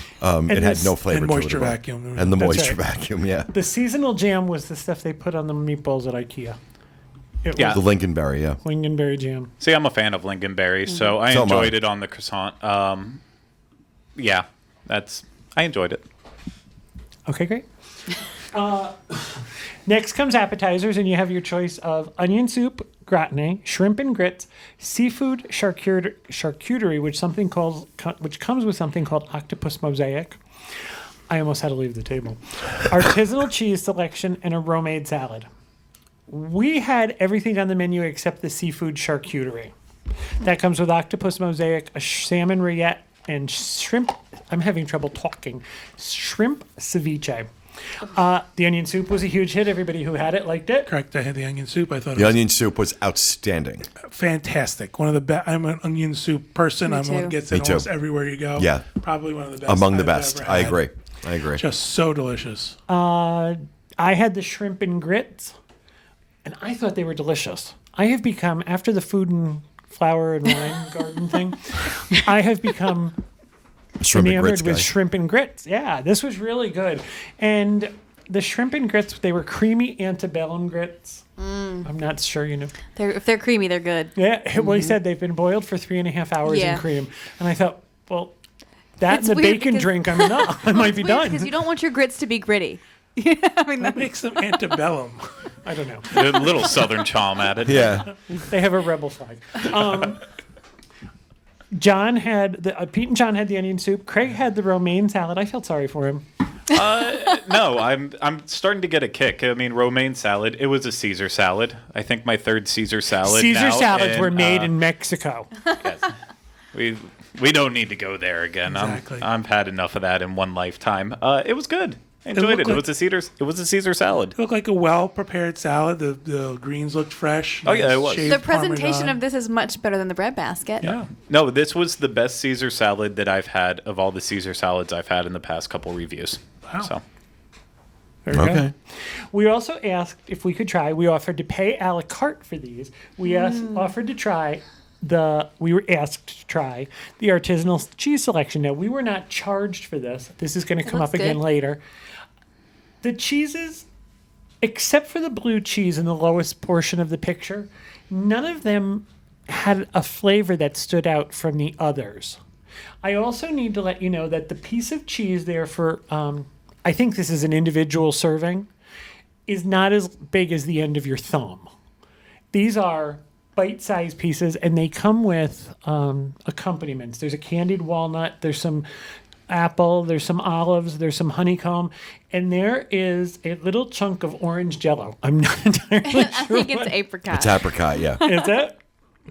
Speaker 1: It had
Speaker 5: this-
Speaker 1: no flavor
Speaker 2: and
Speaker 1: to
Speaker 2: moisture
Speaker 1: it at all.
Speaker 2: vacuum.
Speaker 1: And the
Speaker 5: That's
Speaker 1: moisture
Speaker 5: right.
Speaker 1: vacuum, yeah.
Speaker 5: The seasonal jam was the stuff they put on the meatballs at IKEA. It
Speaker 4: Yeah.
Speaker 1: The
Speaker 5: was
Speaker 1: Lincolnberry, yeah.
Speaker 5: lingonberry jam.
Speaker 4: See, I'm a fan of lingonberry, so I
Speaker 1: So am I.
Speaker 4: enjoyed it on the croissant. Yeah, I enjoyed it.
Speaker 5: Okay, great. Next comes appetizers, and you have your choice of onion soup, gratin, shrimp and grits, seafood charcuterie, which comes with something called octopus mosaic. I almost had to leave the table. Artisanal cheese selection and a romaine salad. We had everything on the menu except the seafood charcuterie. That comes with octopus mosaic, a salmon rillette, and shrimp. I'm having trouble talking. Shrimp ceviche. The onion soup was a huge hit. Everybody who had it liked it.
Speaker 2: Correct. I had the onion soup. I thought
Speaker 1: The
Speaker 2: it was
Speaker 1: onion soup was outstanding.
Speaker 2: fantastic. One of the best. I'm an onion soup person.
Speaker 3: Me
Speaker 2: I'm one
Speaker 3: too.
Speaker 2: that gets
Speaker 1: Me
Speaker 2: it
Speaker 1: too.
Speaker 2: almost everywhere you go.
Speaker 1: Yeah.
Speaker 2: Probably one of the best.
Speaker 1: Among the
Speaker 2: I've
Speaker 1: best.
Speaker 2: ever
Speaker 1: I
Speaker 2: had.
Speaker 1: agree.
Speaker 2: Just so delicious.
Speaker 5: I had the shrimp and grits, and I thought they were delicious. I have become, after the Food and Flower and Wine Garden thing, I have become
Speaker 1: Shrimp and
Speaker 5: enamored
Speaker 1: grits
Speaker 5: with
Speaker 1: guy.
Speaker 5: shrimp and grits. Yeah, this was really good. And the shrimp and grits, they were creamy antebellum grits. I'm not sure,
Speaker 3: If they're creamy, they're good.
Speaker 5: Yeah, well, he said they've been boiled for 3.5 hours
Speaker 3: Yeah.
Speaker 5: in cream. And I thought, well, that
Speaker 3: It's
Speaker 5: and the
Speaker 3: weird
Speaker 5: bacon
Speaker 3: because-
Speaker 5: drink, I'm enough. I might be done.
Speaker 3: Because you don't want your grits to be gritty. I mean,
Speaker 2: That makes them antebellum.
Speaker 5: I don't know.
Speaker 4: A little southern charm added.
Speaker 1: Yeah.
Speaker 5: They have a rebel flag. John had Pete and John had the onion soup. Craig had the romaine salad. I felt sorry for him.
Speaker 4: No, I'm starting to get a kick. I mean, romaine salad. It was a Caesar salad. I think my third Caesar salad.
Speaker 5: Caesar
Speaker 4: now,
Speaker 5: salads
Speaker 4: and,
Speaker 5: were made in Mexico.
Speaker 4: Yes. We don't need to go there again.
Speaker 2: Exactly.
Speaker 4: I've had enough of that in one lifetime. It was good. I enjoyed
Speaker 2: looked
Speaker 4: it.
Speaker 2: like-
Speaker 4: It was a Caesar salad.
Speaker 2: It looked like a well-prepared salad. The greens looked fresh.
Speaker 4: Oh, yeah, it was.
Speaker 2: Shaved
Speaker 3: the presentation
Speaker 2: Parmesan.
Speaker 3: of this is much better than the bread basket.
Speaker 2: Yeah.
Speaker 4: No, this was the best Caesar salad that I've had of all the Caesar salads I've had in the past couple reviews.
Speaker 2: Wow.
Speaker 4: So
Speaker 5: Very good.
Speaker 1: Okay.
Speaker 5: We also asked if we could try. We offered to pay a la carte for these. We offered to try we were asked to try the artisanal cheese selection. Now, we were not charged for this. This is going to come up
Speaker 3: looks
Speaker 5: again
Speaker 3: good.
Speaker 5: later. The cheeses except for the blue cheese in the lowest portion of the picture, none of them had a flavor that stood out from the others. I also need to let you know that the piece of cheese there for, I think this is an individual serving, is not as big as the end of your thumb. These are bite-sized pieces, and they come with accompaniments. There's a candied walnut, there's some apple, there's some olives, there's some honeycomb, and there is a little chunk of orange Jell-O. I'm not entirely sure.
Speaker 3: I think it's apricot.
Speaker 1: It's apricot, yeah.
Speaker 5: Is it?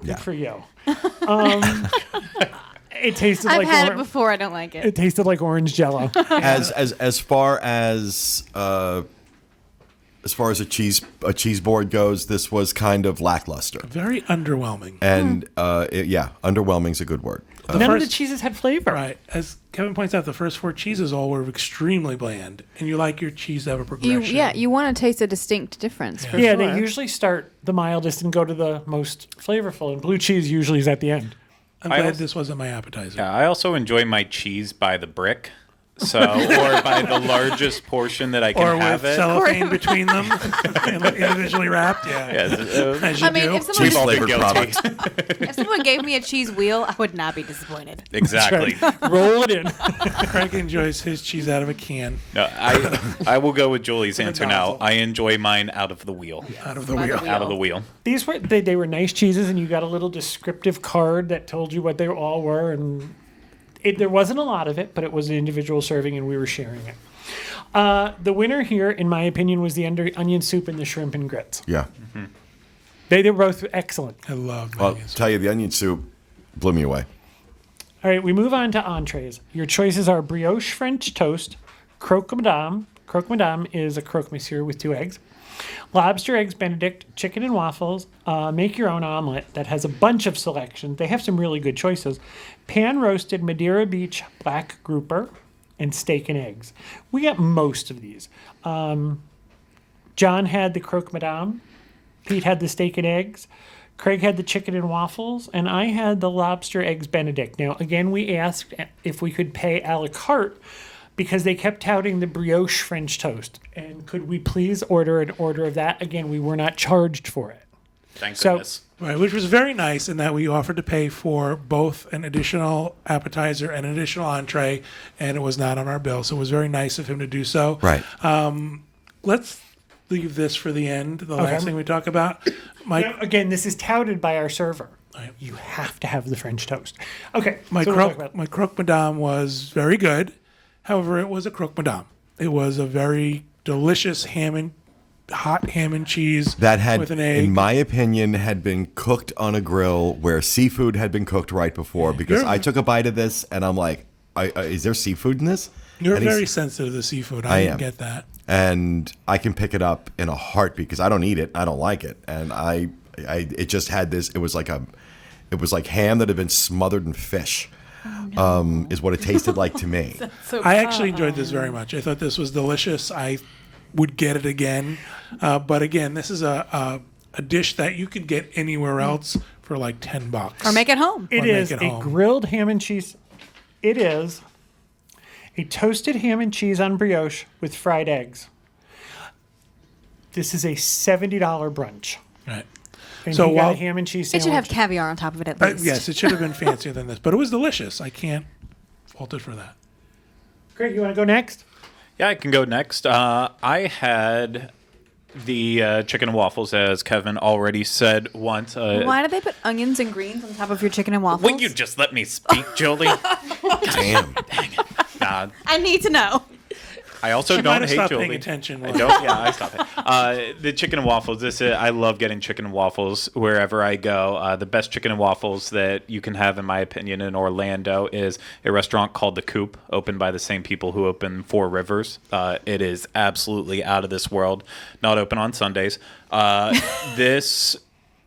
Speaker 1: Yeah.
Speaker 5: Good for you. It tasted
Speaker 3: I've
Speaker 5: like
Speaker 3: had it before. I don't like it.
Speaker 5: It tasted like orange Jell-O.
Speaker 1: As far as a cheese board goes, this was kind of lackluster.
Speaker 2: Very underwhelming.
Speaker 1: And underwhelming is a good word.
Speaker 5: None of the cheeses had flavor.
Speaker 2: Right. As Kevin points out, the first 4 cheeses all were extremely bland, and you like your cheese to have a progression.
Speaker 3: You want to taste a distinct difference. For
Speaker 5: Yeah,
Speaker 3: sure.
Speaker 5: they usually start the mildest and go to the most flavorful, and blue cheese usually is at the end.
Speaker 2: I'm glad this wasn't my appetizer.
Speaker 4: Yeah, I also enjoy my cheese by the brick. Or by the largest portion that I can
Speaker 2: Or
Speaker 4: have
Speaker 2: with
Speaker 4: it.
Speaker 2: cellophane between them, and individually wrapped. Yeah. As you
Speaker 3: I mean,
Speaker 2: do.
Speaker 3: if someone,
Speaker 1: Cheese flavored product.
Speaker 3: if someone gave me a cheese wheel, I would not be disappointed.
Speaker 4: Exactly.
Speaker 5: Roll it in.
Speaker 2: Craig enjoys his cheese out of a can.
Speaker 4: No, I will go with Julie's answer now.
Speaker 2: nozzle.
Speaker 4: I enjoy mine out of the wheel.
Speaker 2: Out of the wheel.
Speaker 4: Out of the wheel.
Speaker 5: These were they were nice cheeses, and you got a little descriptive card that told you what they all were, and there wasn't a lot of it, but it was an individual serving, and we were sharing it. The winner here, in my opinion, was the onion soup and the shrimp and grits.
Speaker 1: Yeah.
Speaker 4: Mm-hmm.
Speaker 5: They were both excellent.
Speaker 2: I love
Speaker 1: Well,
Speaker 2: onions.
Speaker 1: tell you, the onion soup blew me away.
Speaker 5: All right, we move on to entrees. Your choices are brioche French toast, croque madame. Croque madame is a croque monsieur with 2 eggs. Lobster eggs Benedict, chicken and waffles, make your own omelet that has a bunch of selections. They have some really good choices. Pan roasted Madeira Beach black grouper and steak and eggs. We got most of these. John had the croque madame. Pete had the steak and eggs. Craig had the chicken and waffles, and I had the lobster eggs Benedict. Now, again, we asked if we could pay a la carte because they kept touting the brioche French toast. And could we please order an order of that? Again, we were not charged for it.
Speaker 4: Thank
Speaker 5: So-
Speaker 4: goodness.
Speaker 2: Right, which was very nice in that we offered to pay for both an additional appetizer and an additional entree, and it was not on our bill. So it was very nice of him to do so.
Speaker 1: Right.
Speaker 2: Let's leave this for the end, the last thing we talk about. Mike,
Speaker 5: Now, again, this is touted by our server.
Speaker 2: Right.
Speaker 5: You have to have the French toast. Okay,
Speaker 2: my
Speaker 5: so we'll talk about
Speaker 2: croque madame was very good. However, it was a croque madame. It was a very delicious hot ham and cheese
Speaker 1: That had,
Speaker 2: with an egg.
Speaker 1: in my opinion, had been cooked on a grill where seafood had been cooked right before. Because I took a bite of this and I'm like, is there seafood in this?
Speaker 2: You're
Speaker 1: And he's-
Speaker 2: very sensitive to seafood.
Speaker 1: I
Speaker 2: I
Speaker 1: am.
Speaker 2: didn't get that.
Speaker 1: And I can pick it up in a heartbeat because I don't eat it. I don't like it. And it just had this. It was like ham that had been smothered in fish. Is what it tasted like to me.
Speaker 2: I actually enjoyed this very much. I thought this was delicious. I would get it again. But again, this is a dish that you could get anywhere else for like $10.
Speaker 3: Or make it home.
Speaker 5: It
Speaker 2: Or
Speaker 5: is
Speaker 2: make it
Speaker 5: a
Speaker 2: home.
Speaker 5: grilled ham and cheese. It is a toasted ham and cheese on brioche with fried eggs. This is a $70 brunch.
Speaker 2: Right.
Speaker 5: And
Speaker 2: So
Speaker 5: he got
Speaker 2: while-
Speaker 5: a ham and cheese
Speaker 3: It
Speaker 5: sandwich.
Speaker 3: should have caviar on top of it at least.
Speaker 2: Yes, it should have been fancier than this, but it was delicious. I can't fault it for that.
Speaker 5: Great, you want to go next?
Speaker 4: Yeah, I can go next. I had the chicken and waffles, as Kevin already said once.
Speaker 3: Why did they put onions and greens on top of your chicken and waffles?
Speaker 4: Will you just let me speak, Jolie?
Speaker 1: Damn.
Speaker 4: Nah,
Speaker 3: I need to know.
Speaker 4: I also
Speaker 2: She might
Speaker 4: don't
Speaker 2: have
Speaker 4: hate
Speaker 2: stopped
Speaker 4: Jolie.
Speaker 2: paying attention.
Speaker 4: I don't. Yeah, I stop it. The chicken and waffles. I love getting chicken and waffles wherever I go. The best chicken and waffles that you can have, in my opinion, in Orlando is a restaurant called The Coop, opened by the same people who open Four Rivers. It is absolutely out of this world. Not open on Sundays. This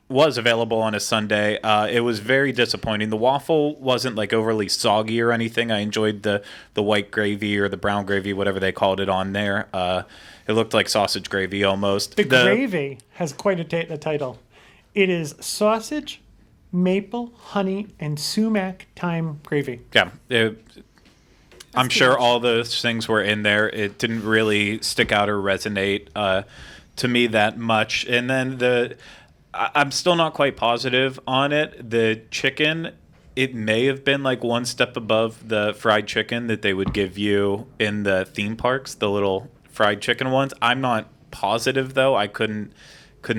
Speaker 4: was available on a Sunday. It was very disappointing. The waffle wasn't like overly soggy or anything. I enjoyed the white gravy or the brown gravy, whatever they called it on there. It looked like sausage gravy almost.
Speaker 5: The gravy has quite a title. It is sausage, maple, honey, and sumac thyme gravy.
Speaker 4: Yeah. I'm sure all those things were in there. It didn't really stick out or resonate to me that much. And then I'm still not quite positive on it. The chicken, it may have been like one step above the fried chicken that they would give you in the theme parks, the little fried chicken ones. I'm not positive though. I couldn't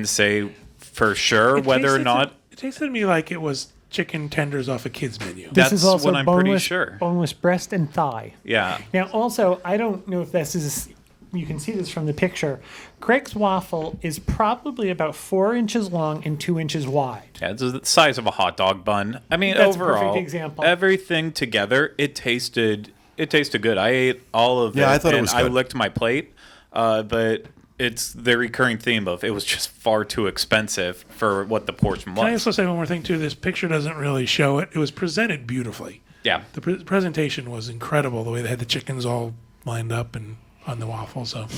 Speaker 4: say for sure whether or not.
Speaker 2: It tasted to me like it was chicken tenders off a kid's menu.
Speaker 5: This is also
Speaker 4: what I'm pretty
Speaker 5: boneless,
Speaker 4: sure.
Speaker 5: boneless breast and thigh.
Speaker 4: Yeah.
Speaker 5: Now, also, I don't know if this is, you can see this from the picture. Craig's waffle is probably about 4 inches long and 2 inches wide.
Speaker 4: Yeah, it's the size of a hot dog bun. I mean,
Speaker 5: That's a
Speaker 4: overall,
Speaker 5: perfect example.
Speaker 4: everything together, it tasted good. I ate all of it.
Speaker 1: Yeah, I thought it
Speaker 4: and
Speaker 1: was
Speaker 4: I
Speaker 1: good.
Speaker 4: licked my plate, but it's the recurring theme of it was just far too expensive for what the portion
Speaker 2: Can I
Speaker 4: was.
Speaker 2: also say one more thing too? This picture doesn't really show it. It was presented beautifully.
Speaker 4: Yeah.
Speaker 2: The presentation was incredible. The way they had the chickens all lined up and on the waffle. So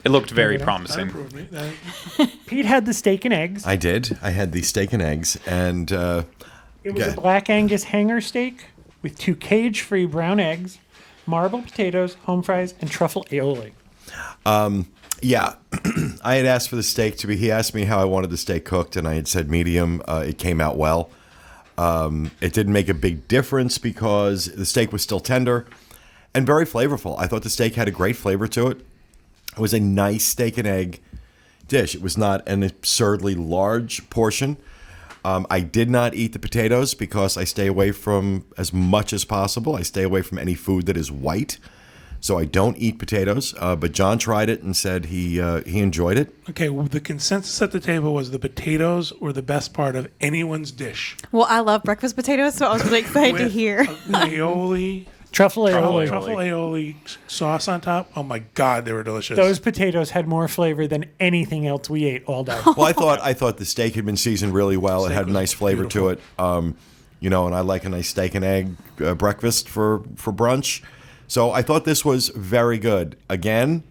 Speaker 4: It looked very
Speaker 2: that
Speaker 4: promising.
Speaker 2: improved me.
Speaker 5: Pete had the steak and eggs.
Speaker 1: I did. I had the steak and eggs, and
Speaker 5: It was
Speaker 1: okay.
Speaker 5: a black Angus hanger steak with 2 cage-free brown eggs, marbled potatoes, home fries, and truffle aioli.
Speaker 1: yeah, I had asked for the steak to be. He asked me how I wanted the steak cooked, and I had said medium. It came out well. It didn't make a big difference because the steak was still tender and very flavorful. I thought the steak had a great flavor to it. It was a nice steak and egg dish. It was not an absurdly large portion. I did not eat the potatoes because I stay away from, as much as possible, I stay away from any food that is white. So I don't eat potatoes. But John tried it and said he enjoyed it.
Speaker 2: Okay, well, the consensus at the table was the potatoes were the best part of anyone's dish.
Speaker 3: Well, I love breakfast potatoes, so I was really excited to
Speaker 2: With
Speaker 3: hear.
Speaker 2: aioli,
Speaker 5: Truffle aioli.
Speaker 2: truffle aioli sauce on top. Oh my God, they were delicious.
Speaker 5: Those potatoes had more flavor than anything else we ate all day.
Speaker 1: Well, I thought the steak had been seasoned really well. It
Speaker 2: Steak
Speaker 1: had a
Speaker 2: was
Speaker 1: nice flavor to it. And I like a nice steak and egg breakfast for brunch. So I thought this was very good. Again,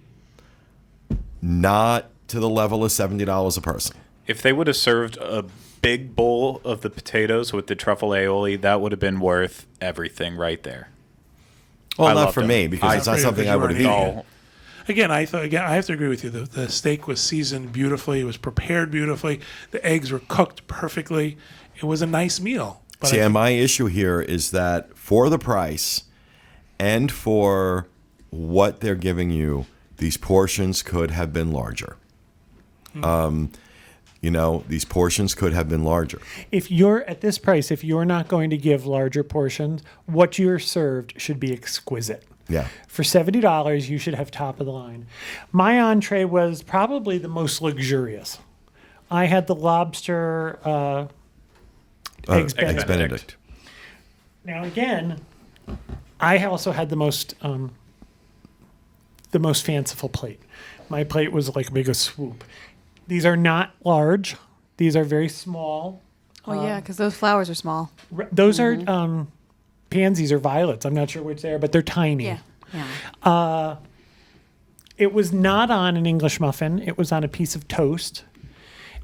Speaker 1: not to the level of $70 a person.
Speaker 4: If they would have served a big bowl of the potatoes with the truffle aioli, that would have been worth everything right there.
Speaker 1: Well,
Speaker 4: I
Speaker 1: not
Speaker 4: loved
Speaker 1: for
Speaker 4: it.
Speaker 1: me because it's not
Speaker 2: Because
Speaker 1: something
Speaker 2: you
Speaker 1: I would have
Speaker 2: weren't
Speaker 1: eaten.
Speaker 2: eating Again, I have to agree with you. The steak was seasoned beautifully. It was prepared beautifully. The eggs were cooked perfectly. It was a nice meal. But
Speaker 1: See, and my issue here is that for the price and for what they're giving you, these portions could have been larger. These portions could have been larger.
Speaker 5: If you're at this price, if you're not going to give larger portions, what you're served should be exquisite.
Speaker 1: Yeah.
Speaker 5: For $70, you should have top of the line. My entree was probably the most luxurious. I had the lobster eggs Benedict.
Speaker 1: Benedict.
Speaker 5: Now again, I also had the most fanciful plate. My plate was like a big swoop. These are not large. These are very small.
Speaker 3: Oh, yeah, because those flowers are small.
Speaker 5: Those are pansies or violets. I'm not sure which they are, but they're tiny.
Speaker 3: Yeah. Yeah.
Speaker 5: It was not on an English muffin. It was on a piece of toast.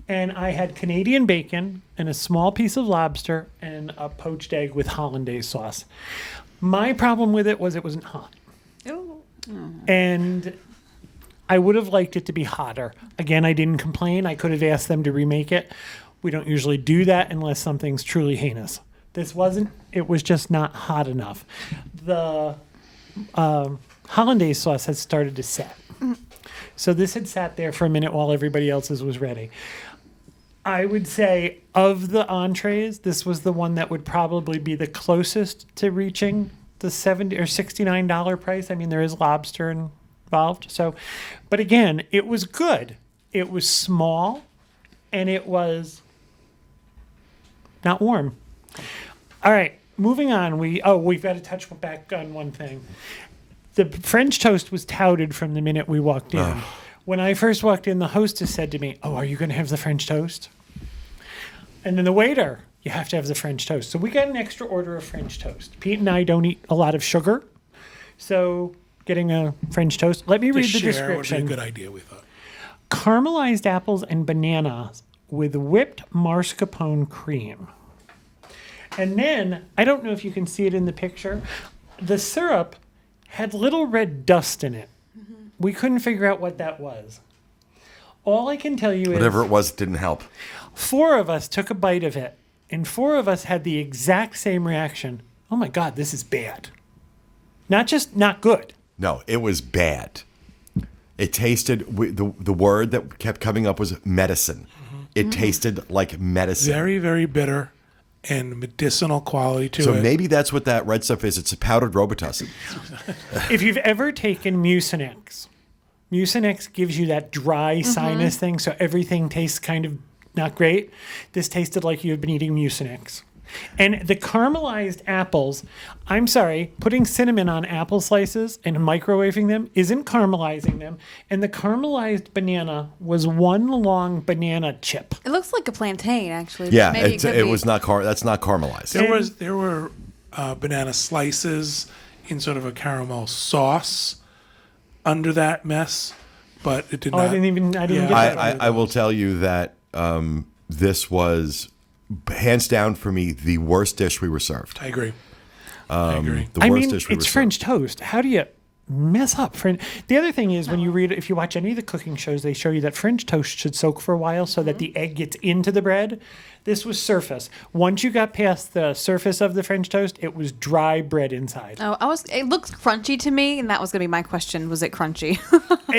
Speaker 5: And I had Canadian bacon and a small piece of lobster and a poached egg with hollandaise sauce. My problem with it was it wasn't hot. And I would have liked it to be hotter. Again, I didn't complain. I could have asked them to remake it. We don't usually do that unless something's truly heinous. This wasn't. It was just not hot enough. The hollandaise sauce had started to set. So this had sat there for a minute while everybody else's was ready. I would say of the entrees, this was the one that would probably be the closest to reaching the $70 or $69 price. I mean, there is lobster involved. So, but again, it was good. It was small, and it was not warm. All right, moving on. We've got to touch back on one thing. The French toast was touted from the minute we walked in. When I first walked in, the hostess said to me, "Oh, are you going to have the French toast?" And then the waiter, "You have to have the French toast." So we got an extra order of French toast. Pete and I don't eat a lot of sugar, so getting a French toast. Let me read the description.
Speaker 2: Would be a good idea, we thought.
Speaker 5: Caramelized apples and bananas with whipped mascarpone cream. And then, I don't know if you can see it in the picture, the syrup had little red dust in it. We couldn't figure out what that was. All I can tell you is
Speaker 1: Whatever it was, it didn't help.
Speaker 5: 4 of us took a bite of it, and 4 of us had the exact same reaction. Oh my God, this is bad. Not just not good.
Speaker 1: No, it was bad. It tasted, the word that kept coming up was medicine. It tasted like medicine.
Speaker 2: Very, very bitter and medicinal quality to
Speaker 1: So
Speaker 2: it.
Speaker 1: maybe that's what that red stuff is. It's a powdered Robitussin.
Speaker 5: If you've ever taken Mucinex, Mucinex gives you that dry sinus thing, so everything tastes kind of not great. This tasted like you had been eating Mucinex. And the caramelized apples, I'm sorry, putting cinnamon on apple slices and microwaving them isn't caramelizing them. And the caramelized banana was one long banana chip.
Speaker 3: It looks like a plantain, actually. but
Speaker 1: Yeah,
Speaker 3: maybe
Speaker 1: it
Speaker 3: could be.
Speaker 1: was not that's not caramelized.
Speaker 2: There were banana slices in sort of a caramel sauce under that mess, but it did
Speaker 5: Oh,
Speaker 2: not.
Speaker 5: I didn't get that.
Speaker 1: I will tell you that this was hands down for me the worst dish we were served.
Speaker 2: I agree. I agree.
Speaker 1: The
Speaker 5: I
Speaker 1: worst
Speaker 5: mean,
Speaker 1: dish we were
Speaker 5: it's
Speaker 1: served.
Speaker 5: French toast. How do you mess up French? The other thing is when you read, if you watch any of the cooking shows, they show you that French toast should soak for a while so that the egg gets into the bread. This was surface. Once you got past the surface of the French toast, it was dry bread inside.
Speaker 3: Oh, it looks crunchy to me, and that was going to be my question. Was it crunchy?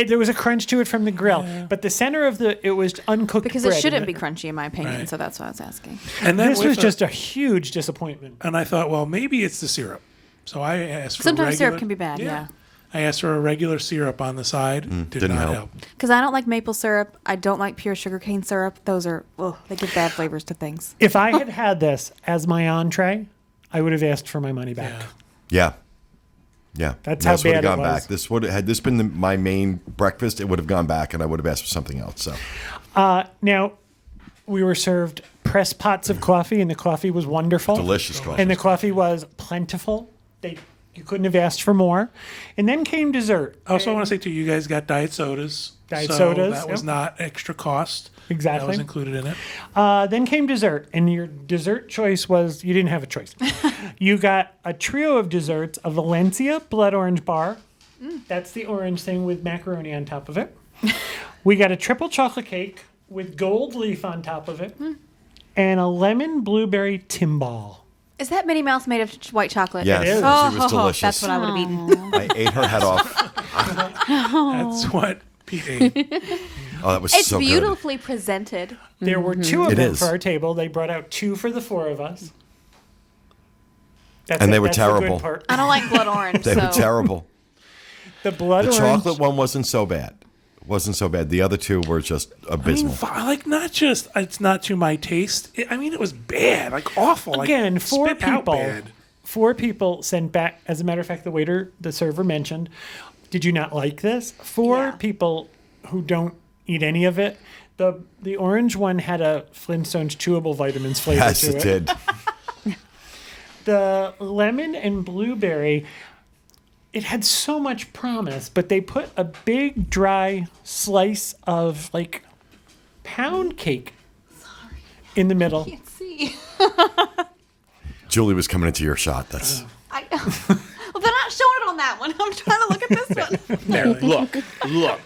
Speaker 5: There was a crunch to it from the grill, but the center of it was uncooked
Speaker 3: Because
Speaker 5: bread.
Speaker 3: it shouldn't be crunchy, in my opinion,
Speaker 2: Right.
Speaker 3: so that's why I was asking.
Speaker 2: And then
Speaker 5: This
Speaker 2: with
Speaker 5: was
Speaker 2: a-
Speaker 5: just a huge disappointment.
Speaker 2: And I thought, well, maybe it's the syrup. So I asked for
Speaker 3: Sometimes
Speaker 2: regular,
Speaker 3: syrup can be bad, yeah.
Speaker 2: I asked for a regular syrup on the side. Did
Speaker 1: didn't
Speaker 2: not
Speaker 1: help.
Speaker 2: help.
Speaker 3: Because I don't like maple syrup. I don't like pure sugarcane syrup. Those are, they give bad flavors to things.
Speaker 5: If I had had this as my entree, I would have asked for my money back.
Speaker 2: Yeah.
Speaker 1: Yeah.
Speaker 5: That's how
Speaker 1: would have
Speaker 5: bad it
Speaker 1: gone
Speaker 5: was.
Speaker 1: back. This would had this been my main breakfast, it would have gone back, and I would have asked for something else. So
Speaker 5: Now, we were served press pots of coffee, and the coffee was wonderful.
Speaker 1: delicious coffee.
Speaker 5: And the coffee was plentiful. You couldn't have asked for more. And then came dessert.
Speaker 2: I also want to say, too, you guys got diet sodas.
Speaker 5: Diet
Speaker 2: so
Speaker 5: sodas,
Speaker 2: That was
Speaker 5: yep.
Speaker 2: not extra cost.
Speaker 5: Exactly.
Speaker 2: That was included in it.
Speaker 5: Then came dessert, and your dessert choice was you didn't have a choice. You got a trio of desserts: a Valencia blood orange bar. That's the orange thing with macaroni on top of it. We got a triple chocolate cake with gold leaf on top of it, and a lemon blueberry timbal.
Speaker 3: Is that Minnie Mouse made of white chocolate?
Speaker 1: Yes,
Speaker 5: It is.
Speaker 1: it was delicious.
Speaker 3: That's what I would have eaten.
Speaker 1: I ate her head off.
Speaker 2: That's what Pete ate.
Speaker 1: Oh, that was
Speaker 3: It's
Speaker 1: so good.
Speaker 3: beautifully presented.
Speaker 5: There were 2 of
Speaker 1: It
Speaker 5: them
Speaker 1: is.
Speaker 5: for our table. They brought out 2 for the 4 of us. That's
Speaker 1: And
Speaker 5: it.
Speaker 1: they were
Speaker 5: That's the good
Speaker 1: terrible.
Speaker 5: part.
Speaker 3: I don't like blood orange,
Speaker 1: They
Speaker 3: so
Speaker 1: were terrible.
Speaker 5: The blood
Speaker 1: The
Speaker 5: orange.
Speaker 1: chocolate one wasn't so bad. The other 2 were just abysmal.
Speaker 2: It's not to my taste. It was bad, like awful.
Speaker 5: Again,
Speaker 2: like,
Speaker 5: 4
Speaker 2: spit out
Speaker 5: people.
Speaker 2: bad.
Speaker 5: 4 people sent back. As a matter of fact, the server mentioned, "Did you not like this?" 4
Speaker 3: Yeah.
Speaker 5: people who don't eat any of it. The orange one had a Flintstones chewable vitamins flavor
Speaker 1: Yes,
Speaker 5: to
Speaker 1: it did.
Speaker 5: The lemon and blueberry, it had so much promise, but they put a big dry slice of like pound cake in the middle.
Speaker 3: can't see.
Speaker 1: Julie was coming into your shot. That's
Speaker 3: Well, they're not showing it on that one. I'm trying to look at this one.
Speaker 4: There, look.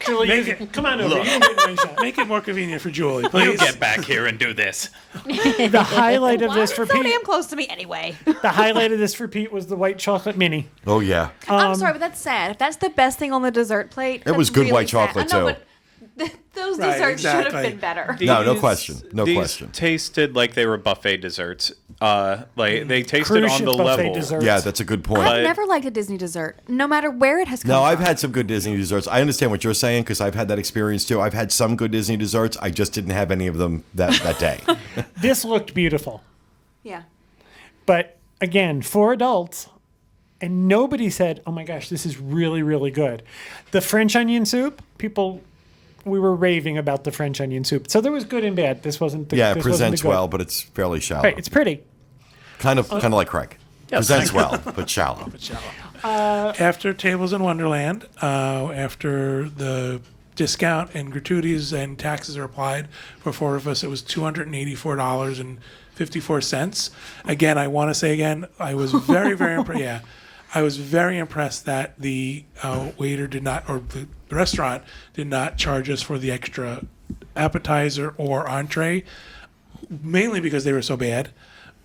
Speaker 5: Julie, come on over. You can get my shot.
Speaker 2: Make it more convenient for Julie,
Speaker 4: You
Speaker 2: please.
Speaker 4: get back here and do this.
Speaker 5: The highlight of
Speaker 3: Why
Speaker 5: this
Speaker 3: is
Speaker 5: for
Speaker 3: it so
Speaker 5: Pete.
Speaker 3: damn close to me anyway?
Speaker 5: The highlight of this for Pete was the white chocolate mini.
Speaker 1: oh yeah.
Speaker 3: I'm sorry, but that's sad. If that's the best thing on the dessert plate,
Speaker 1: It was
Speaker 3: that's
Speaker 1: good
Speaker 3: really
Speaker 1: white
Speaker 3: sad.
Speaker 1: chocolate,
Speaker 3: I know,
Speaker 1: too.
Speaker 3: but those
Speaker 2: Right,
Speaker 3: desserts should
Speaker 2: exactly.
Speaker 3: have been better.
Speaker 1: No, no
Speaker 4: These-
Speaker 1: question. No
Speaker 4: these
Speaker 1: question.
Speaker 4: tasted like they were buffet desserts. They tasted
Speaker 5: Cruise
Speaker 4: on
Speaker 5: ship
Speaker 4: the
Speaker 5: buffet
Speaker 4: level.
Speaker 5: desserts.
Speaker 1: Yeah, that's a good point.
Speaker 3: I've never liked a Disney dessert, no matter where it has come
Speaker 1: No,
Speaker 3: from.
Speaker 1: I've had some good Disney desserts. I understand what you're saying because I've had that experience too. I've had some good Disney desserts. I just didn't have any of them that day.
Speaker 5: This looked beautiful.
Speaker 3: Yeah.
Speaker 5: But again, 4 adults, and nobody said, "Oh my gosh, this is really, really good." The French onion soup, we were raving about the French onion soup. So there was good and bad. This wasn't the
Speaker 1: Yeah, it
Speaker 5: this wasn't the
Speaker 1: presents
Speaker 5: good.
Speaker 1: well, but it's fairly shallow.
Speaker 5: Right, it's pretty.
Speaker 1: kind of like Craig. Presents well, but shallow.
Speaker 2: After Tables in Wonderland, after the discount and gratuities and taxes are applied for 4 of us, it was $284.54. Again, I want to say again, I was very, very impressed. Yeah, I was very impressed that the waiter did not, or the restaurant did not charge us for the extra appetizer or entree, mainly because they were so bad,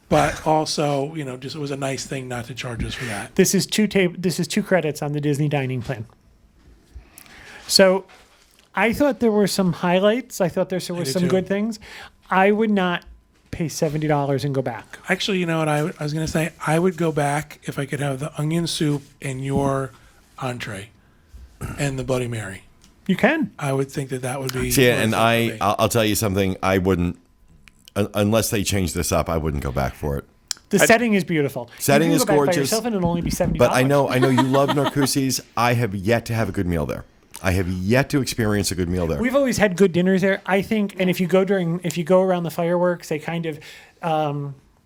Speaker 2: but also, just it was a nice thing not to charge us for that.
Speaker 5: This is two credits on the Disney dining plan. So I thought there were some highlights. I thought there were some
Speaker 2: too.
Speaker 5: good things. I would not pay $70 and go back.
Speaker 2: Actually, you know what I was going to say? I would go back if I could have the onion soup and your entree and the Bloody Mary.
Speaker 5: You can.
Speaker 2: I would think that would be.
Speaker 1: See,
Speaker 2: worth
Speaker 1: and
Speaker 2: it for me.
Speaker 1: I'll tell you something. I wouldn't, unless they change this up, I wouldn't go back for it.
Speaker 5: The setting is beautiful.
Speaker 1: Setting
Speaker 5: you can
Speaker 1: is
Speaker 5: go back
Speaker 1: gorgeous,
Speaker 5: by yourself and it'll only be $70.
Speaker 1: But I know you love Narcoossee's. I have yet to have a good meal there. I have yet to experience a good meal there.
Speaker 5: We've always had good dinners there, I think. And if you go around the fireworks, they kind of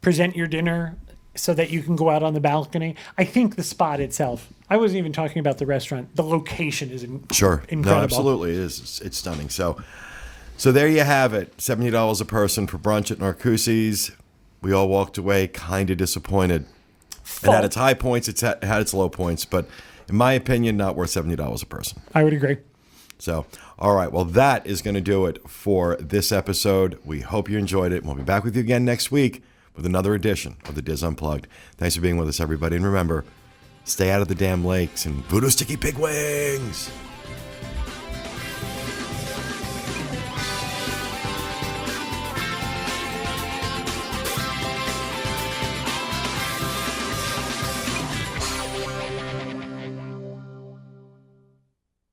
Speaker 5: present your dinner so that you can go out on the balcony. I think the spot itself. I wasn't even talking about the restaurant. The location is
Speaker 1: sure,
Speaker 5: incredible.
Speaker 1: No, absolutely, it is. It's stunning. So there you have it. $70 a person for brunch at Narcoossee's. We all walked away kind of disappointed. It had its high points. It had its low points, but in my opinion, not worth $70 a person.
Speaker 5: I would agree.
Speaker 1: So, all right. Well, that is going to do it for this episode. We hope you enjoyed it. We'll be back with you again next week with another edition of the Diz Unplugged. Thanks for being with us, everybody. And remember, stay out of the damn lakes and voodoo sticky pig wings.